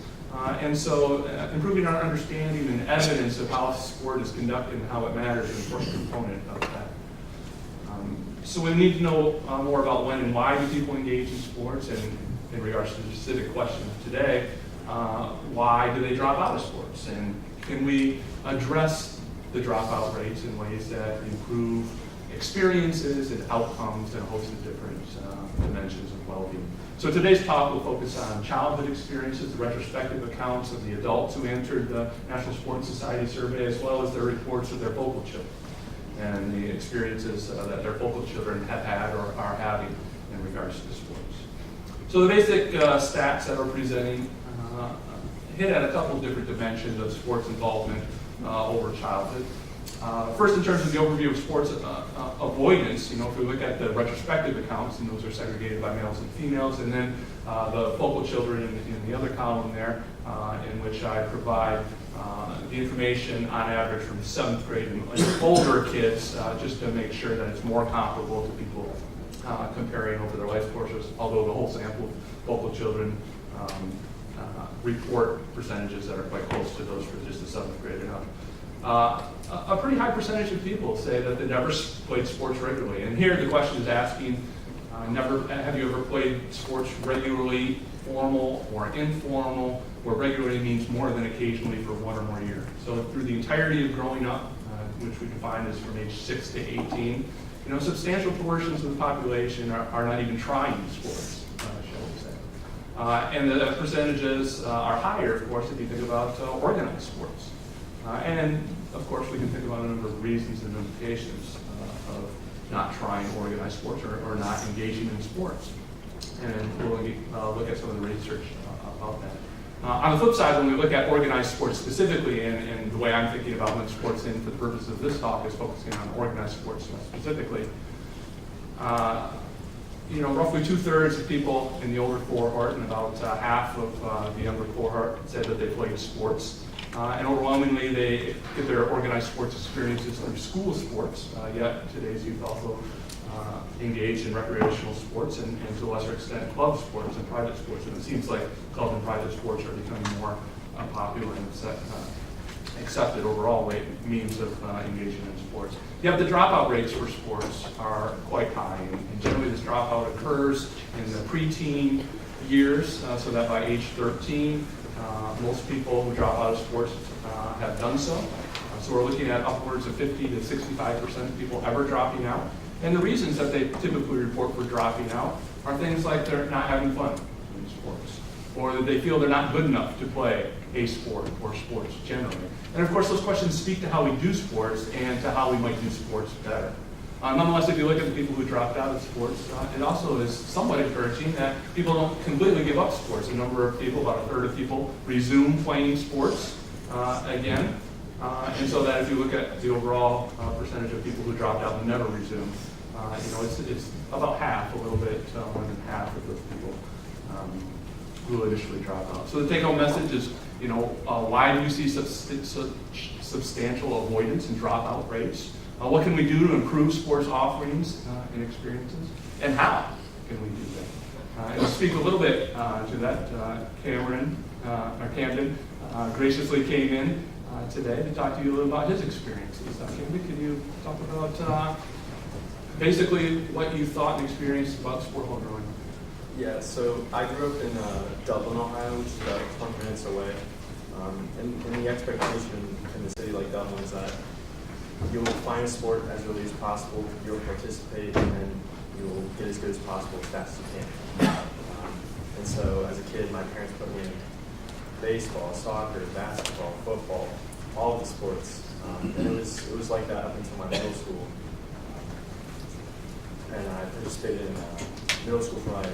And so improving our understanding and evidence of how sport is conducted and how it matters is an important component of that. So we need to know more about when and why do people engage in sports, and in regards to the specific question of today, why do they drop out of sports? And can we address the dropout rates in ways that improve experiences and outcomes and a host of different dimensions of well-being. So today's talk will focus on childhood experiences, the retrospective accounts of the adults who entered the National Sport Society survey, as well as their reports of their focal children and the experiences that their focal children have had or are having in regards to sports. So the basic stats that we're presenting hit at a couple of different dimensions of sports involvement over childhood. First, in terms of the overview of sports avoidance, if we look at the retrospective accounts, and those are segregated by males and females, and then the focal children in the other column there, in which I provide the information on average from 7th grade and older kids, just to make sure that it's more comparable to people comparing over their life courses, although the whole sample of focal children report percentages that are quite close to those for just the 7th grade and up. A pretty high percentage of people say that they never played sports regularly. And here the question is asking, have you ever played sports regularly, formal or informal, where regularly means more than occasionally for 1 or more years. So through the entirety of growing up, which we define as from age 6 to 18, substantial portions of the population are not even trying sports, shall we say. And the percentages are higher, of course, if you think about organized sports. And of course, we can think about a number of reasons and implications of not trying organized sports or not engaging in sports. And we'll look at some of the research about that. On the flip side, when we look at organized sports specifically, and the way I'm thinking about when sports in for the purpose of this talk is focusing on organized sports specifically, roughly 2/3 of people in the older cohort and about half of the younger cohort said that they played sports And overwhelmingly, they get their organized sports experiences through school sports, yet today's youth also engage in recreational sports and to a lesser extent club sports and private sports. And it seems like club and private sports are becoming more popular and accepted overall means of engaging in sports. Yet the dropout rates for sports are quite high, and generally this dropout occurs in the preteen years, so that by age 13, most people who drop out of sports have done so. So we're looking at upwards of 50 to 65% of people ever dropping out. And the reasons that they typically report for dropping out are things like they're not having fun in sports, or that they feel they're not good enough to play a sport or sports generally. And of course, those questions speak to how we do sports and to how we might do sports better. Nonetheless, if you look at the people who dropped out of sports, it also is somewhat encouraging that people don't completely give up sports. A number of people, about a third of people, resume playing sports again. And so that if you look at the overall percentage of people who dropped out and never resume, it's about half, a little bit more than half of those people who initially drop out. So the take-home message is, why do we see such substantial avoidance and dropout rates? What can we do to improve sports offerings and experiences? And how can we do that? And to speak a little bit to that, Camden graciously came in today to talk to you a little about his experiences. Camden, can you talk about basically what you thought and experienced about sport while growing up? Yeah, so I grew up in Dublin, Ohio, which is about 20 minutes away. And the expectation in a city like Dublin is that you will find a sport as early as possible, you'll participate, and then you will get as good as possible as fast as you can. And so as a kid, my parents put me in baseball, soccer, basketball, football, all of the sports. And it was like that up until my middle school. And I participated in middle school I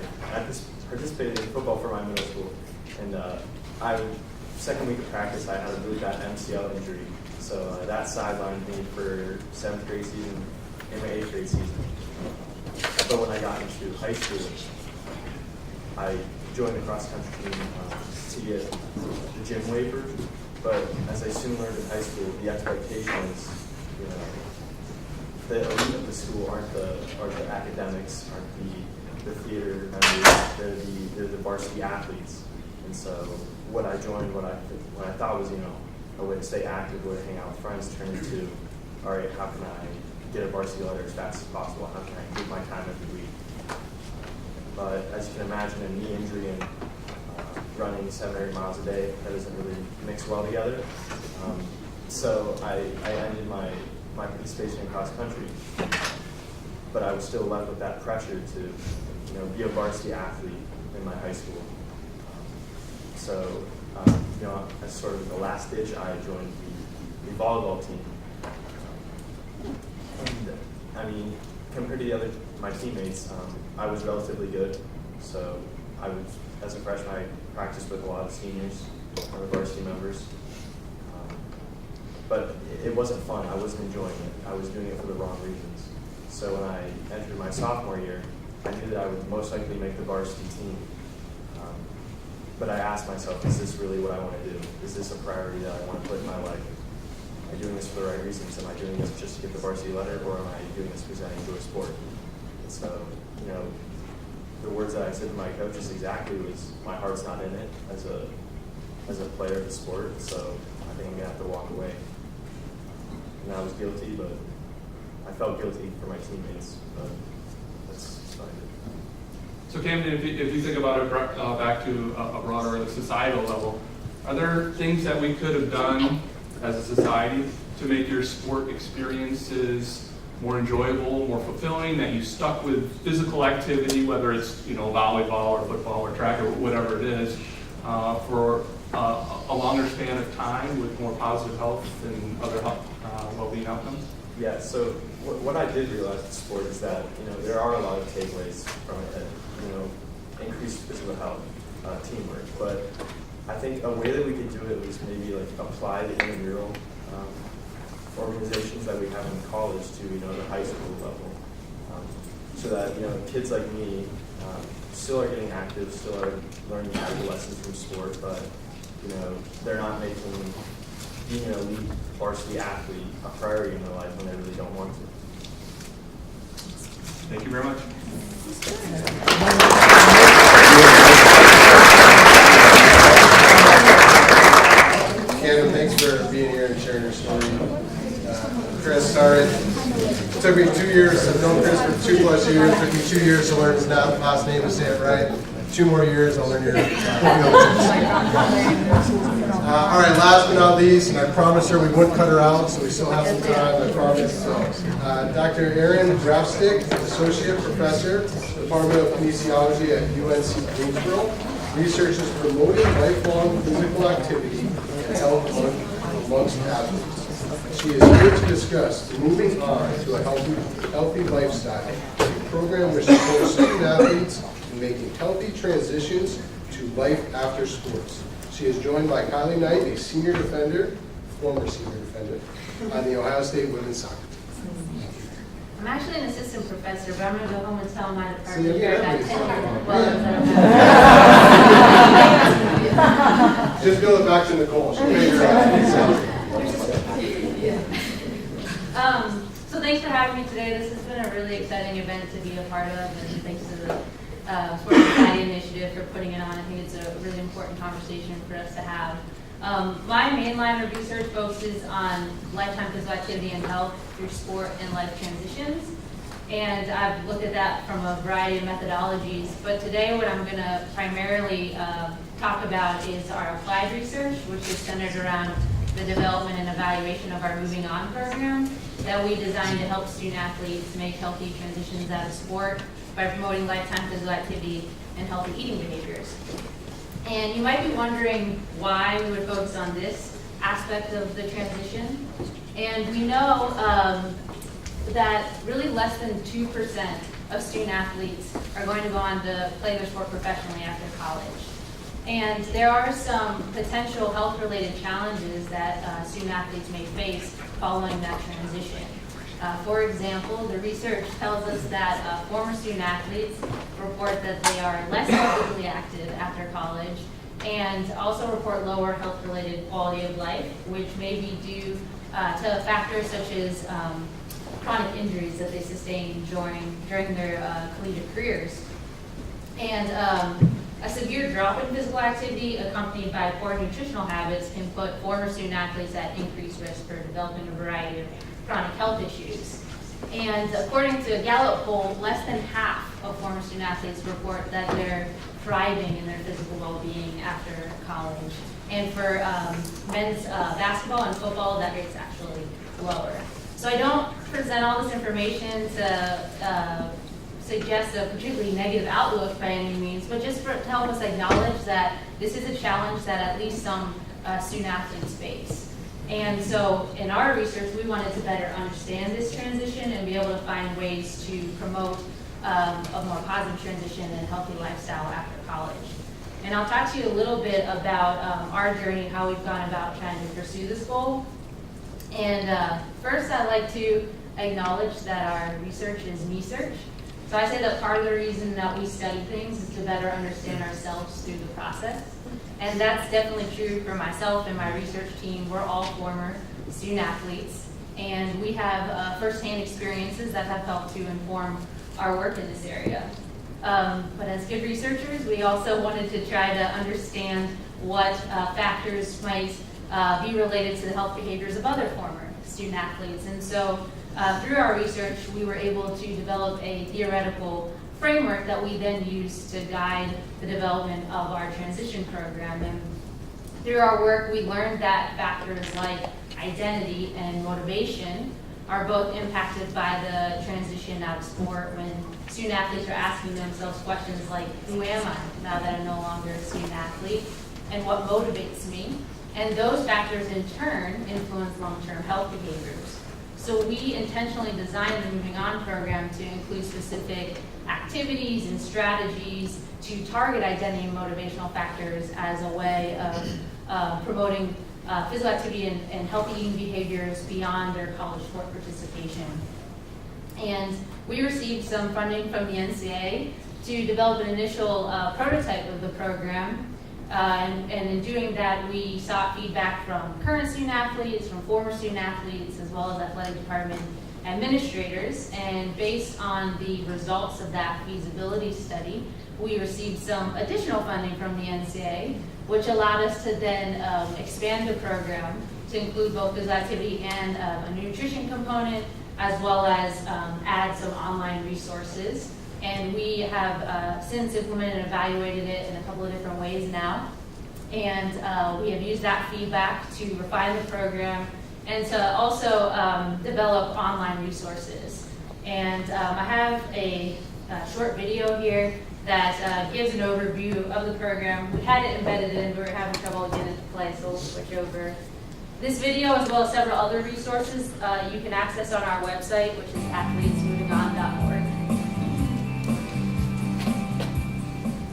participated in football for my middle school. And second week of practice, I had a really bad MCL injury. So that sidelined me for 7th grade season and my 8th grade season. But when I got into high school, I joined the cross country team to get the gym waiver. But as I soon learned in high school, the expectation is, the elite of the school aren't the academics, aren't the theater members, they're the varsity athletes. And so what I joined, what I thought was, a way to stay active, a way to hang out with friends, turned into, all right, how can I get a varsity letter as fast as possible? How can I improve my time every week? But as you can imagine, a knee injury and running 7 or 8 miles a day, that doesn't really mix well together. So I ended my participation in cross country, but I was still left with that pressure to, be a varsity athlete in my high school. So, as sort of the last ditch, I joined the volleyball team. And, compared to my teammates, I was relatively good. So as a freshman, I practiced with a lot of seniors, or varsity members. But it wasn't fun. I wasn't enjoying it. I was doing it for the wrong reasons. So when I entered my sophomore year, I knew that I would most likely make the varsity team. But I asked myself, is this really what I want to do? Is this a priority that I want to put in my life? Am I doing this for the right reasons? Am I doing this just to get the varsity letter, or am I doing this because I enjoy sport? And so, the words that I said to my coaches exactly was, my heart's not in it as a player of the sport, so I think I'm going to have to walk away. And I was guilty, but I felt guilty for my teammates, but that's what I did. So Camden, if you think about it back to a broader societal level, are there things that we could have done as a society to make your sport experiences more enjoyable, more fulfilling, that you stuck with physical activity, whether it's volleyball or football or track or whatever it is, for a longer span of time with more positive health and other well-being outcomes? Yeah, so what I did realize with sport is that, there are a lot of takeaways from it, increased physical health, teamwork, but I think a way that we could do it was maybe apply the intramural organizations that we have in college to, the high school level, so that, kids like me still are getting active, still are learning valuable lessons from sport, but, they're not making being an elite varsity athlete a priority in their life when they really don't want to. Thank you very much. Cannon, thanks for being here and sharing your story. Chris, sorry. It took me 2 years. I've known Chris for 2+ years. It took me 2 years to learn his last name and say it right. 2 more years, I'll learn your all right, last but not least, and I promised her we wouldn't cut her out, so we still have some time, I promise. So, Dr. Erin Reifsteck, Associate Professor, Department of Kinesiology at UNC Greensboro, researches promoting lifelong physical activity and health amongst athletes. She is here to discuss moving on to a healthy lifestyle, a program which supports student athletes in making healthy transitions to life after sports. She is joined by Kylie Knight, a former senior defender, on the Ohio State women's soccer team. I'm actually an assistant professor, but I'm going to go home and tell my See, department you here got that me. 10 years. Just build it back to Nicole. She'll figure it out. So thanks for having me today. This has been a really exciting event to be a part of, and thanks to the Sports Society Initiative for putting it on. I think it's a really important conversation for us to have. My main line of research focuses on lifetime physical activity and health through sport and life transitions. And I've looked at that from a variety of methodologies. But today what I'm going to primarily talk about is our applied research, which is centered around the development and evaluation of our Moving On program that we designed to help student athletes make healthy transitions out of sport by promoting lifetime physical activity and healthy eating behaviors. And you might be wondering why we would focus on this aspect of the transition. And we know that really less than 2% of student athletes are going to go on to play their sport professionally after college. And there are some potential health-related challenges that student athletes may face following that transition. For example, the research tells us that former student athletes report that they are less physically active after college and also report lower health-related quality of life, which may be due to factors such as chronic injuries that they sustain during their collegiate careers. And a severe drop in physical activity accompanied by poor nutritional habits can put former student athletes at increased risk for developing a variety of chronic health issues. And according to a Gallup poll, less than half of former student athletes report that they're thriving in their physical well-being after college. And for men's basketball and football, that rate's actually lower. So I don't present all this information to suggest a particularly negative outlook by any means, but just to help us acknowledge that this is a challenge that at least some student athletes face. And so in our research, we wanted to better understand this transition and be able to find ways to promote a more positive transition and healthy lifestyle after college. And I'll talk to you a little bit about our journey, how we've gone about trying to pursue this goal. And first, I'd like to acknowledge that our research is me-search. So I say that part of the reason that we study things is to better understand ourselves through the process. And that's definitely true for myself and my research team. We're all former student athletes, and we have firsthand experiences that have helped to inform our work in this area. But as good researchers, we also wanted to try to understand what factors might be related to the health behaviors of other former student athletes. And so through our research, we were able to develop a theoretical framework that we then use to guide the development of our transition program. And through our work, we learned that factors like identity and motivation are both impacted by the transition out of sport when student athletes are asking themselves questions like, who am I now that I'm no longer a student athlete, and what motivates me? And those factors in turn influence long-term health behaviors. So we intentionally designed the Moving On program to include specific activities and strategies to target identity and motivational factors as a way of promoting physical activity and healthy eating behaviors beyond their college sport participation. And we received some funding from the NCAA to develop an initial prototype of the program. And in doing that, we sought feedback from current student athletes, from former student athletes, as well as athletic department administrators. And based on the results of that feasibility study, we received some additional funding from the NCAA, which allowed us to then expand the program to include both physical activity and a nutrition component, as well as add some online resources. And we have since implemented and evaluated it in a couple of different ways now. And we have used that feedback to refine the program and to also develop online resources. And I have a short video here that gives an overview of the program. We had it embedded in, but we were having trouble getting it to play, so we'll switch over. This video, as well as several other resources, you can access on our website, which is athletesmovingon.org.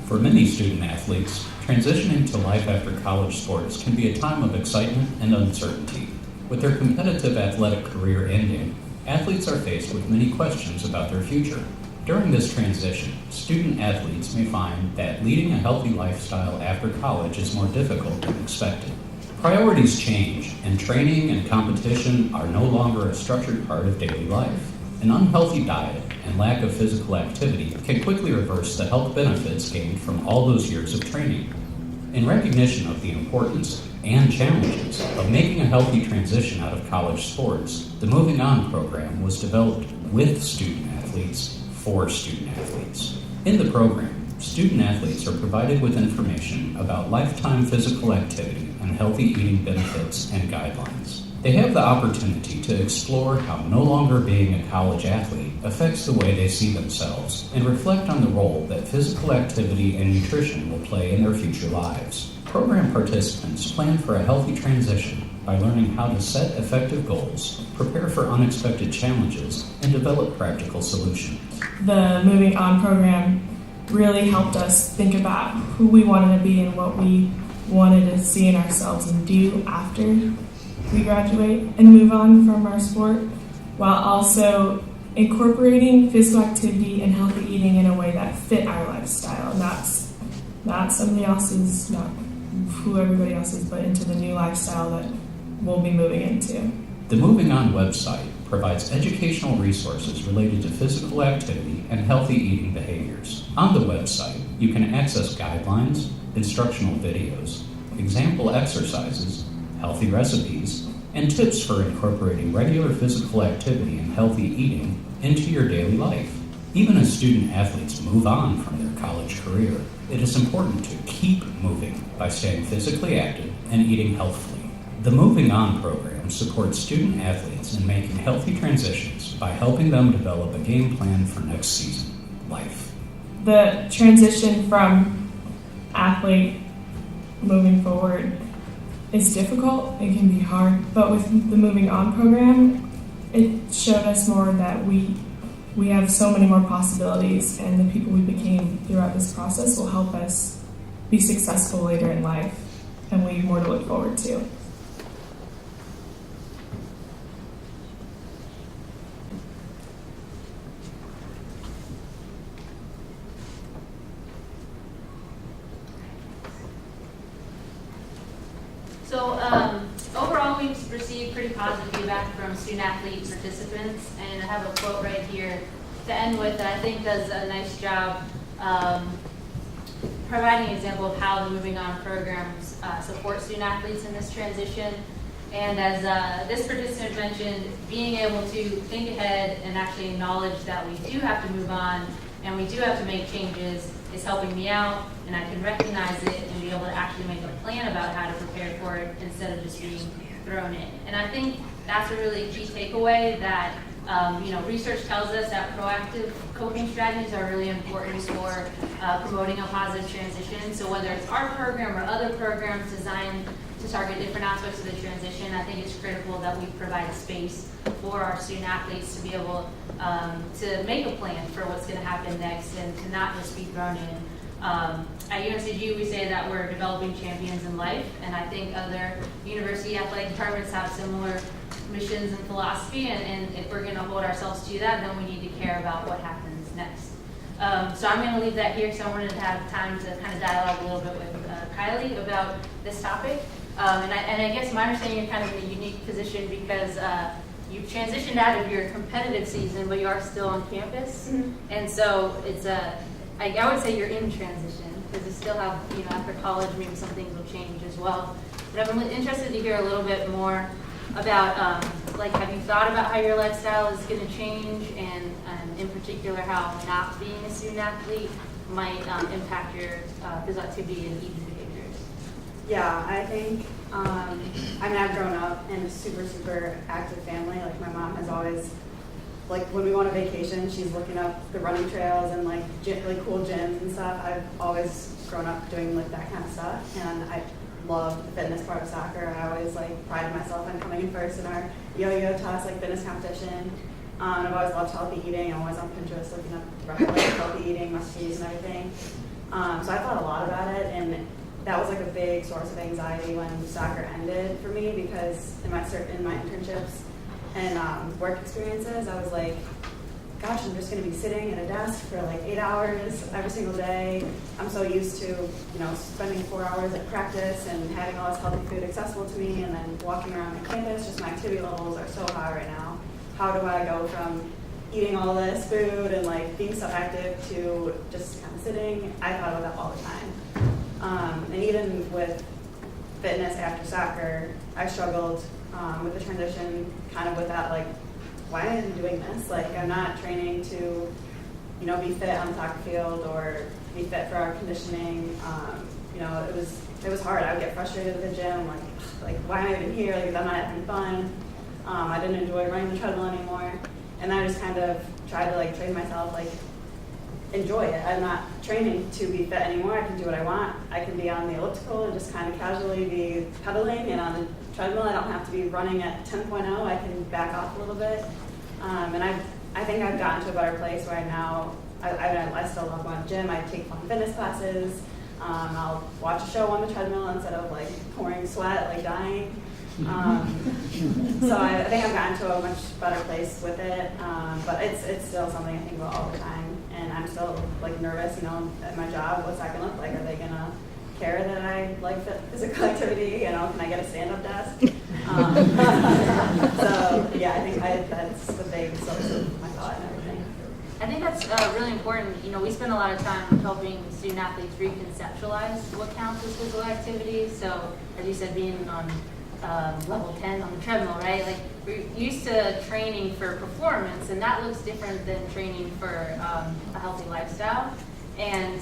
For many student athletes, transitioning to life after college sports can be a time of excitement and uncertainty. With their competitive athletic career ending, athletes are faced with many questions about their future. During this transition, student athletes may find that leading a healthy lifestyle after college is more difficult than expected. Priorities change, and training and competition are no longer a structured part of daily life. An unhealthy diet and lack of physical activity can quickly reverse the health benefits gained from all those years of training. In recognition of the importance and challenges of making a healthy transition out of college sports, the Moving On program was developed with student athletes for student athletes. In the program, student athletes are provided with information about lifetime physical activity and healthy eating benefits and guidelines. They have the opportunity to explore how no longer being a college athlete affects the way they see themselves and reflect on the role that physical activity and nutrition will play in their future lives. Program participants plan for a healthy transition by learning how to set effective goals, prepare for unexpected challenges, and develop practical solutions. The Moving On program really helped us think about who we wanted to be and what we wanted to see in ourselves and do after we graduate and move on from our sport, while also incorporating physical activity and healthy eating in a way that fit our lifestyle. And that's not somebody else's, not who everybody else is, but into the new lifestyle that we'll be moving into. The Moving On website provides educational resources related to physical activity and healthy eating behaviors. On the website, you can access guidelines, instructional videos, example exercises, healthy recipes, and tips for incorporating regular physical activity and healthy eating into your daily life. Even as student athletes move on from their college career, it is important to keep moving by staying physically active and eating healthfully. The Moving On program supports student athletes in making healthy transitions by helping them develop a game plan for next season, life. The transition from athlete moving forward is difficult, it can be hard, but with the Moving On program, it showed us more that we have so many more possibilities, and the people we became throughout this process will help us be successful later in life, and we have more to look forward to. So overall, we've received pretty positive feedback from student athlete participants, and I have a quote right here to end with that I think does a nice job providing an example of how the Moving On programs support student athletes in this transition. And as this participant mentioned, being able to think ahead and actually acknowledge that we do have to move on and we do have to make changes is helping me out, and I can recognize it and be able to actually make a plan about how to prepare for it instead of just being thrown in. And I think that's a really key takeaway that research tells us that proactive coping strategies are really important for promoting a positive transition. So whether it's our program or other programs designed to target different aspects of the transition, I think it's critical that we provide space for our student athletes to be able to make a plan for what's going to happen next and to not just be thrown in. At UNCG, we say that we're developing champions in life, and I think other university athletic departments have similar missions and philosophy, and if we're going to hold ourselves to that, then we need to care about what happens next. So I'm going to leave that here, so I wanted to have time to kind of dialogue a little bit with Kylie about this topic. And I guess my understanding, you're kind of in a unique position because you've transitioned out of your competitive season, but you are still on campus. Mhm. And so it's I would say you're in transition because you still have, after college, maybe some things will change as well. But I'm interested to hear a little bit more about, have you thought about how your lifestyle is going to change, and in particular, how not being a student athlete might impact your physical activity and eating behaviors? Yeah, I think, I've grown up in a super, super active family. Like, my mom has always, like, when we go on a vacation, she's looking up the running trails and, like, cool gyms and stuff. I've always grown up doing, like, that kind of stuff, and I love the fitness part of soccer. I always, like, prided myself on coming in first in our yo-yo toss, like, fitness competition. I've always loved healthy eating. I'm always on Pinterest looking up healthy eating recipes and everything. So I thought a lot about it, and that was like a big source of anxiety when soccer ended for me, because in my internships and work experiences, I was like, gosh, I'm just going to be sitting at a desk for like 8 hours every single day. I'm so used to, spending 4 hours at practice and having all this healthy food accessible to me, and then walking around the campus. Just my activity levels are so high right now. How do I go from eating all this food and like being so active to just kind of sitting? I thought about that all the time. And even with fitness after soccer, I struggled with the transition, kind of with that, like, why am I doing this? Like, I'm not training to, be fit on the soccer field or be fit for our conditioning. It was hard. I would get frustrated at the gym, like why am I even here? Like, I'm not having fun. I didn't enjoy running the treadmill anymore. And I just kind of tried to, like, train myself, like, enjoy it. I'm not training to be fit anymore. I can do what I want. I can be on the elliptical and just kind of casually be pedaling, and on the treadmill I don't have to be running at 10.0. I can back off a little bit. And I think I've gotten to a better place where I still love going to the gym. I take fun fitness classes. I'll watch a show on the treadmill instead of, like, pouring sweat, like dying. So I think I've gotten to a much better place with it, but it's still something I think about all the time, and I'm still, like, nervous, at my job. What's that gonna look like? Are they gonna care that I like physical activity? Can I get a stand-up desk? So yeah, I think that's the big source of my thought and everything. I think that's really important. We spend a lot of time helping student athletes reconceptualize what counts as physical activity. So, as you said, being on level 10 on the treadmill, right? Like, we're used to training for performance, and that looks different than training for a healthy lifestyle. And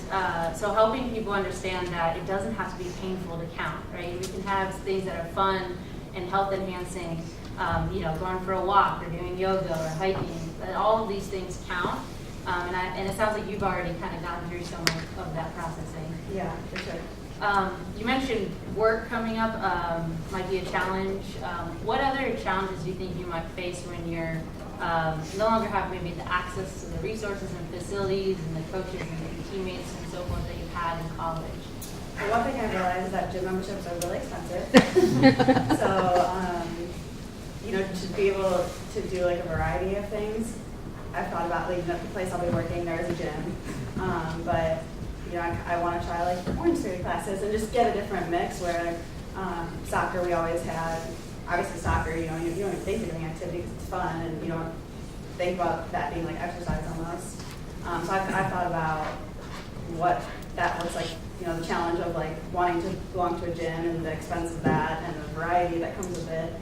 so helping people understand that it doesn't have to be painful to count, right? We can have things that are fun and health enhancing, going for a walk or doing yoga or hiking. All of these things count. And it sounds like you've already kind of gone through some of that processing. Yeah, for sure. You mentioned work coming up might be a challenge. What other challenges do you think you might face when you're no longer have maybe the access to the resources and facilities and the coaches and the teammates and so forth that you've had in college? Well, one thing I realized is that gym memberships are really expensive. So, to be able to do, like, a variety of things, I've thought about, like, the place I'll be working, there's a gym, but I want to try, like, Orange Theory classes and just get a different mix where soccer we always had. Obviously soccer, you don't even think you're doing activity because it's fun, and you don't think about that being like exercise almost. So I've thought about what that looks like, the challenge of, like, wanting to belong to a gym and the expense of that and the variety that comes with it.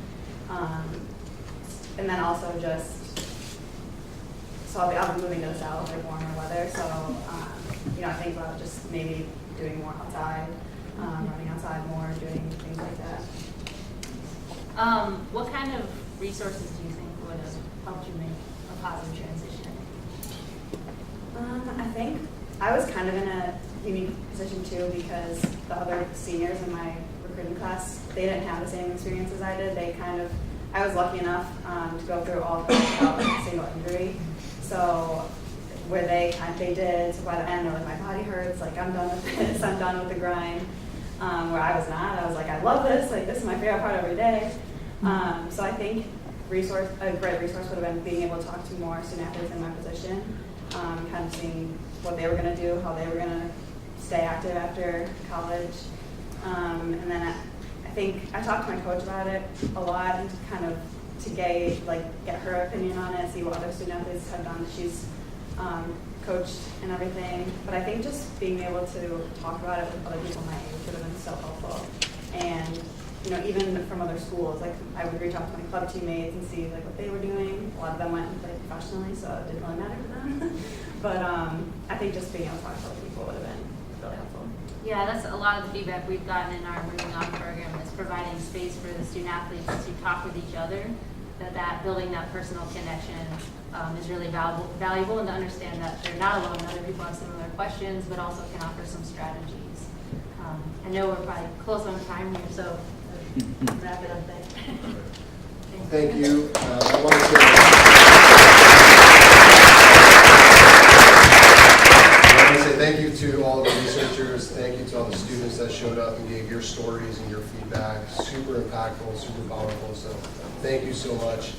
And then also so I'll be moving to the south, like warmer weather, so I think about just maybe doing more outside, running outside more, doing things like that. What kind of resources do you think would have helped you make a positive transition? I think I was kind of in a unique position too, because the other seniors in my recruiting class, they didn't have the same experience as I did. I was lucky enough to go through all of college without, like, a single injury. So where they did, so by the end they're like, my body hurts, like, I'm done with this, I'm done with the grind. Where I was not, I was like, I love this, like, this is my favorite part every day. So I think a great resource would have been being able to talk to more student athletes in my position, kind of seeing what they were going to do, how they were going to stay active after college, And then I think I talked to my coach about it a lot and to kind of to get her opinion on it, see what other student athletes have done. She's coached and everything, but I think just being able to talk about it with other people my age would have been so helpful. And even from other schools, like I would reach out to my club teammates and see like what they were doing. A lot of them went and played professionally, so it didn't really matter to them. But I think just being able to talk to other people would have been really helpful. Yeah, that's a lot of the feedback we've gotten in our Moving On program is providing space for the student athletes to talk with each other, that building that personal connection is really valuable, and to understand that they're not alone. Other people have similar questions, but also can offer some strategies. I know we're probably close on time here, so wrap it up there. Thank you. I want to say thank you to all the researchers. Thank you to all the students that showed up and gave your stories and your feedback. Super impactful, super powerful. So thank you so much.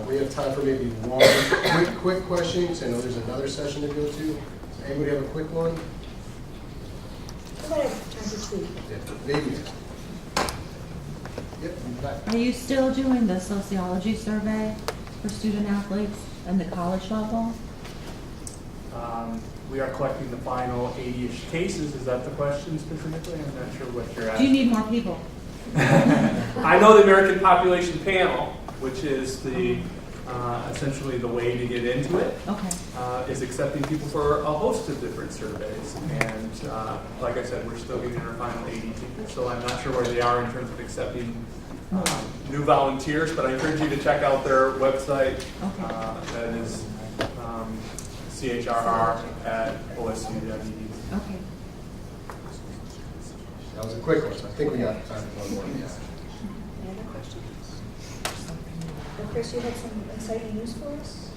We have time for maybe one quick question, because I know there's another session to go to. Anybody have a quick one? I have time to speak. Yeah, maybe. Yep, back. Are you still doing the sociology survey for student athletes and the college level? We are collecting the final 80-ish cases. Is that the question specifically? I'm not sure what you're Do asking. you need more people? I know the American Population Panel, which is the essentially the way to get into it, Okay. is accepting people for a host of different surveys. And like I said, we're still getting our final 80 people, so I'm not sure where they are in terms of accepting new volunteers, but I encourage you to check out their website. That is CHRR at OSU.edu. Okay. That was a quick one, so I think we got time for one more. Yeah. Any other questions? Well, Chris, you had some exciting news for us?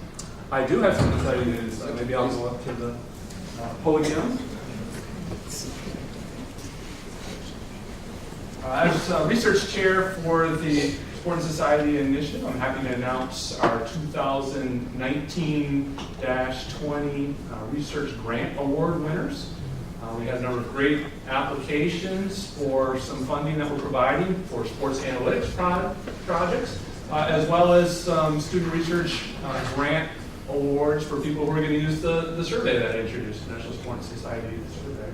I do have some exciting news. Maybe I'll go up to the podium. As research chair for the Sport and Society Initiative, I'm happy to announce our 2019-20 Research Grant Award winners. We had a number of great applications for some funding that we're providing for sports analytics projects, as well as some student research grant awards for people who are going to use the survey that I introduced, the National Sport and Society Survey.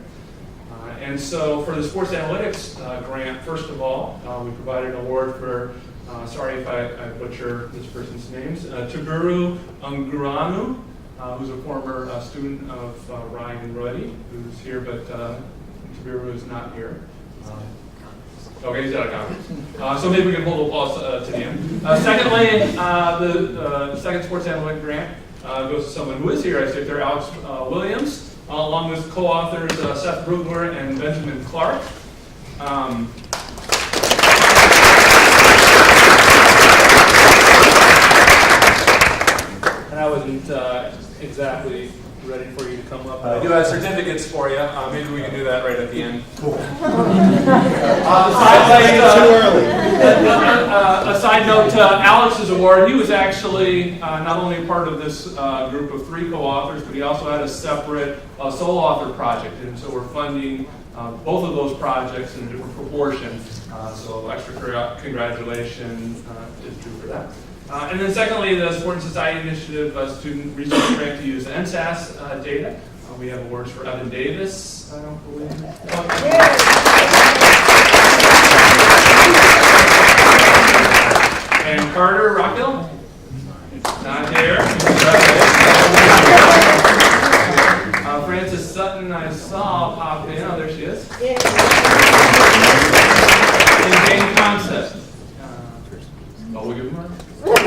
And so for the sports analytics grant, first of all, we provided an award for, sorry if I butcher this person's names, Taburu Nguranu, who's a former student of Ryan Ruddy, who's here, but Taburu is not here. Okay, he's out of conference. So maybe we can hold applause to the end. Secondly, the second sports analytic grant goes to someone who is here, I see there, Alex Williams, along with co-authors Seth Brugler and Benjamin Clark. And I wasn't exactly ready for you to come up. I do have certificates for you. Maybe we can do that right at the end. A side note to Alex's award, he was actually not only part of this group of 3 co-authors, but he also had a separate sole author project. And so we're funding both of those projects in a different proportion. So extra congratulations is due for that. And then secondly, the Sport and Society Initiative student research grant to use the NSAS data. We have awards for Evan Davis, I don't believe. And Carter Rockhill? Not here. Frances Sutton, I saw pop in. Oh, there she is. And Jane Concept. Oh, we give them one? Once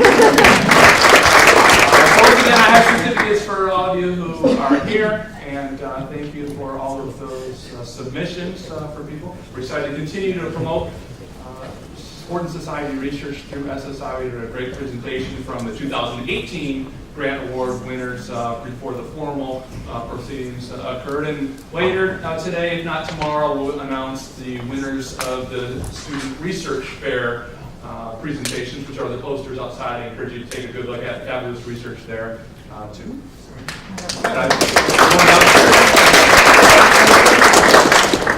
again, I have certificates for all of you who are here, and thank you for all of those submissions for people. We're excited to continue to promote Sport and Society research through SSI. We had a great presentation from the 2018 Grant Award winners before the formal proceedings occurred. And later today, if not tomorrow, we'll announce the winners of the Student Research Fair presentations, which are the posters outside. I encourage you to take a good look at fabulous research there too.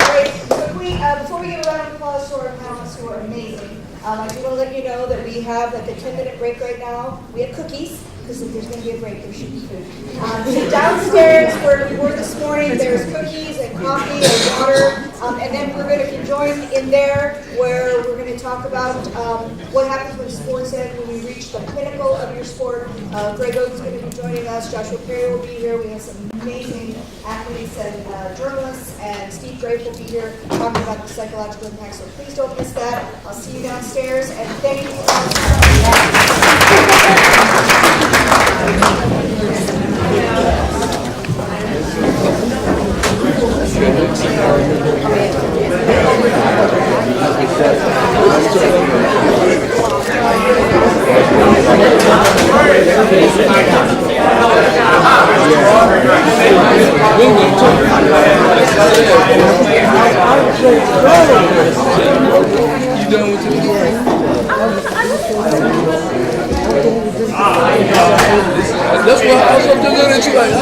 Great. Before we get a 10-minute break right now. We have cookies, because if there's going to be a break, there should be food. Downstairs, where we were this morning, there's cookies and coffee and water. And then we're going to join in there, where we're going to talk about what happens when sports end, when we reach the pinnacle of your sport. Greg Oak's going to be joining us. Joshua Perry will be here. We have some amazing athletes and journalists, and Steve Grape will be here talking about the psychological impact. So please don't miss that. I'll see you downstairs, and thank you. You done with it? That's why I was up there looking at you like,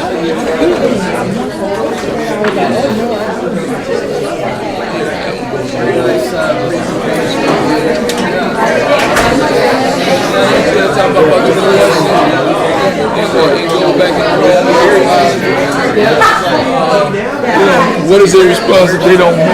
what is their response if they don't move?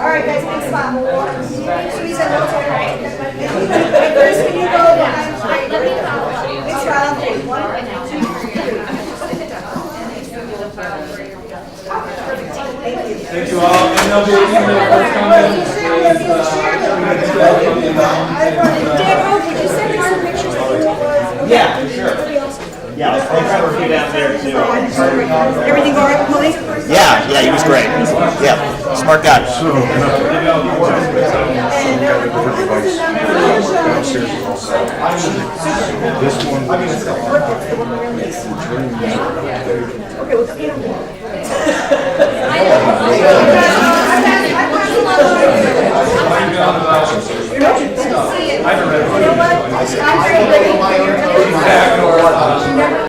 Alright guys, big spot. Squeeze in those over. Chris, can you go behind? Big smile. 1, 2, 3. Thank you all. And there'll be some of the first comments. Yeah, sure. Yeah, I'll cover you down there too. Everything go right with Malik? Yeah, he was great. Yeah, smart guy. This one. I haven't read it.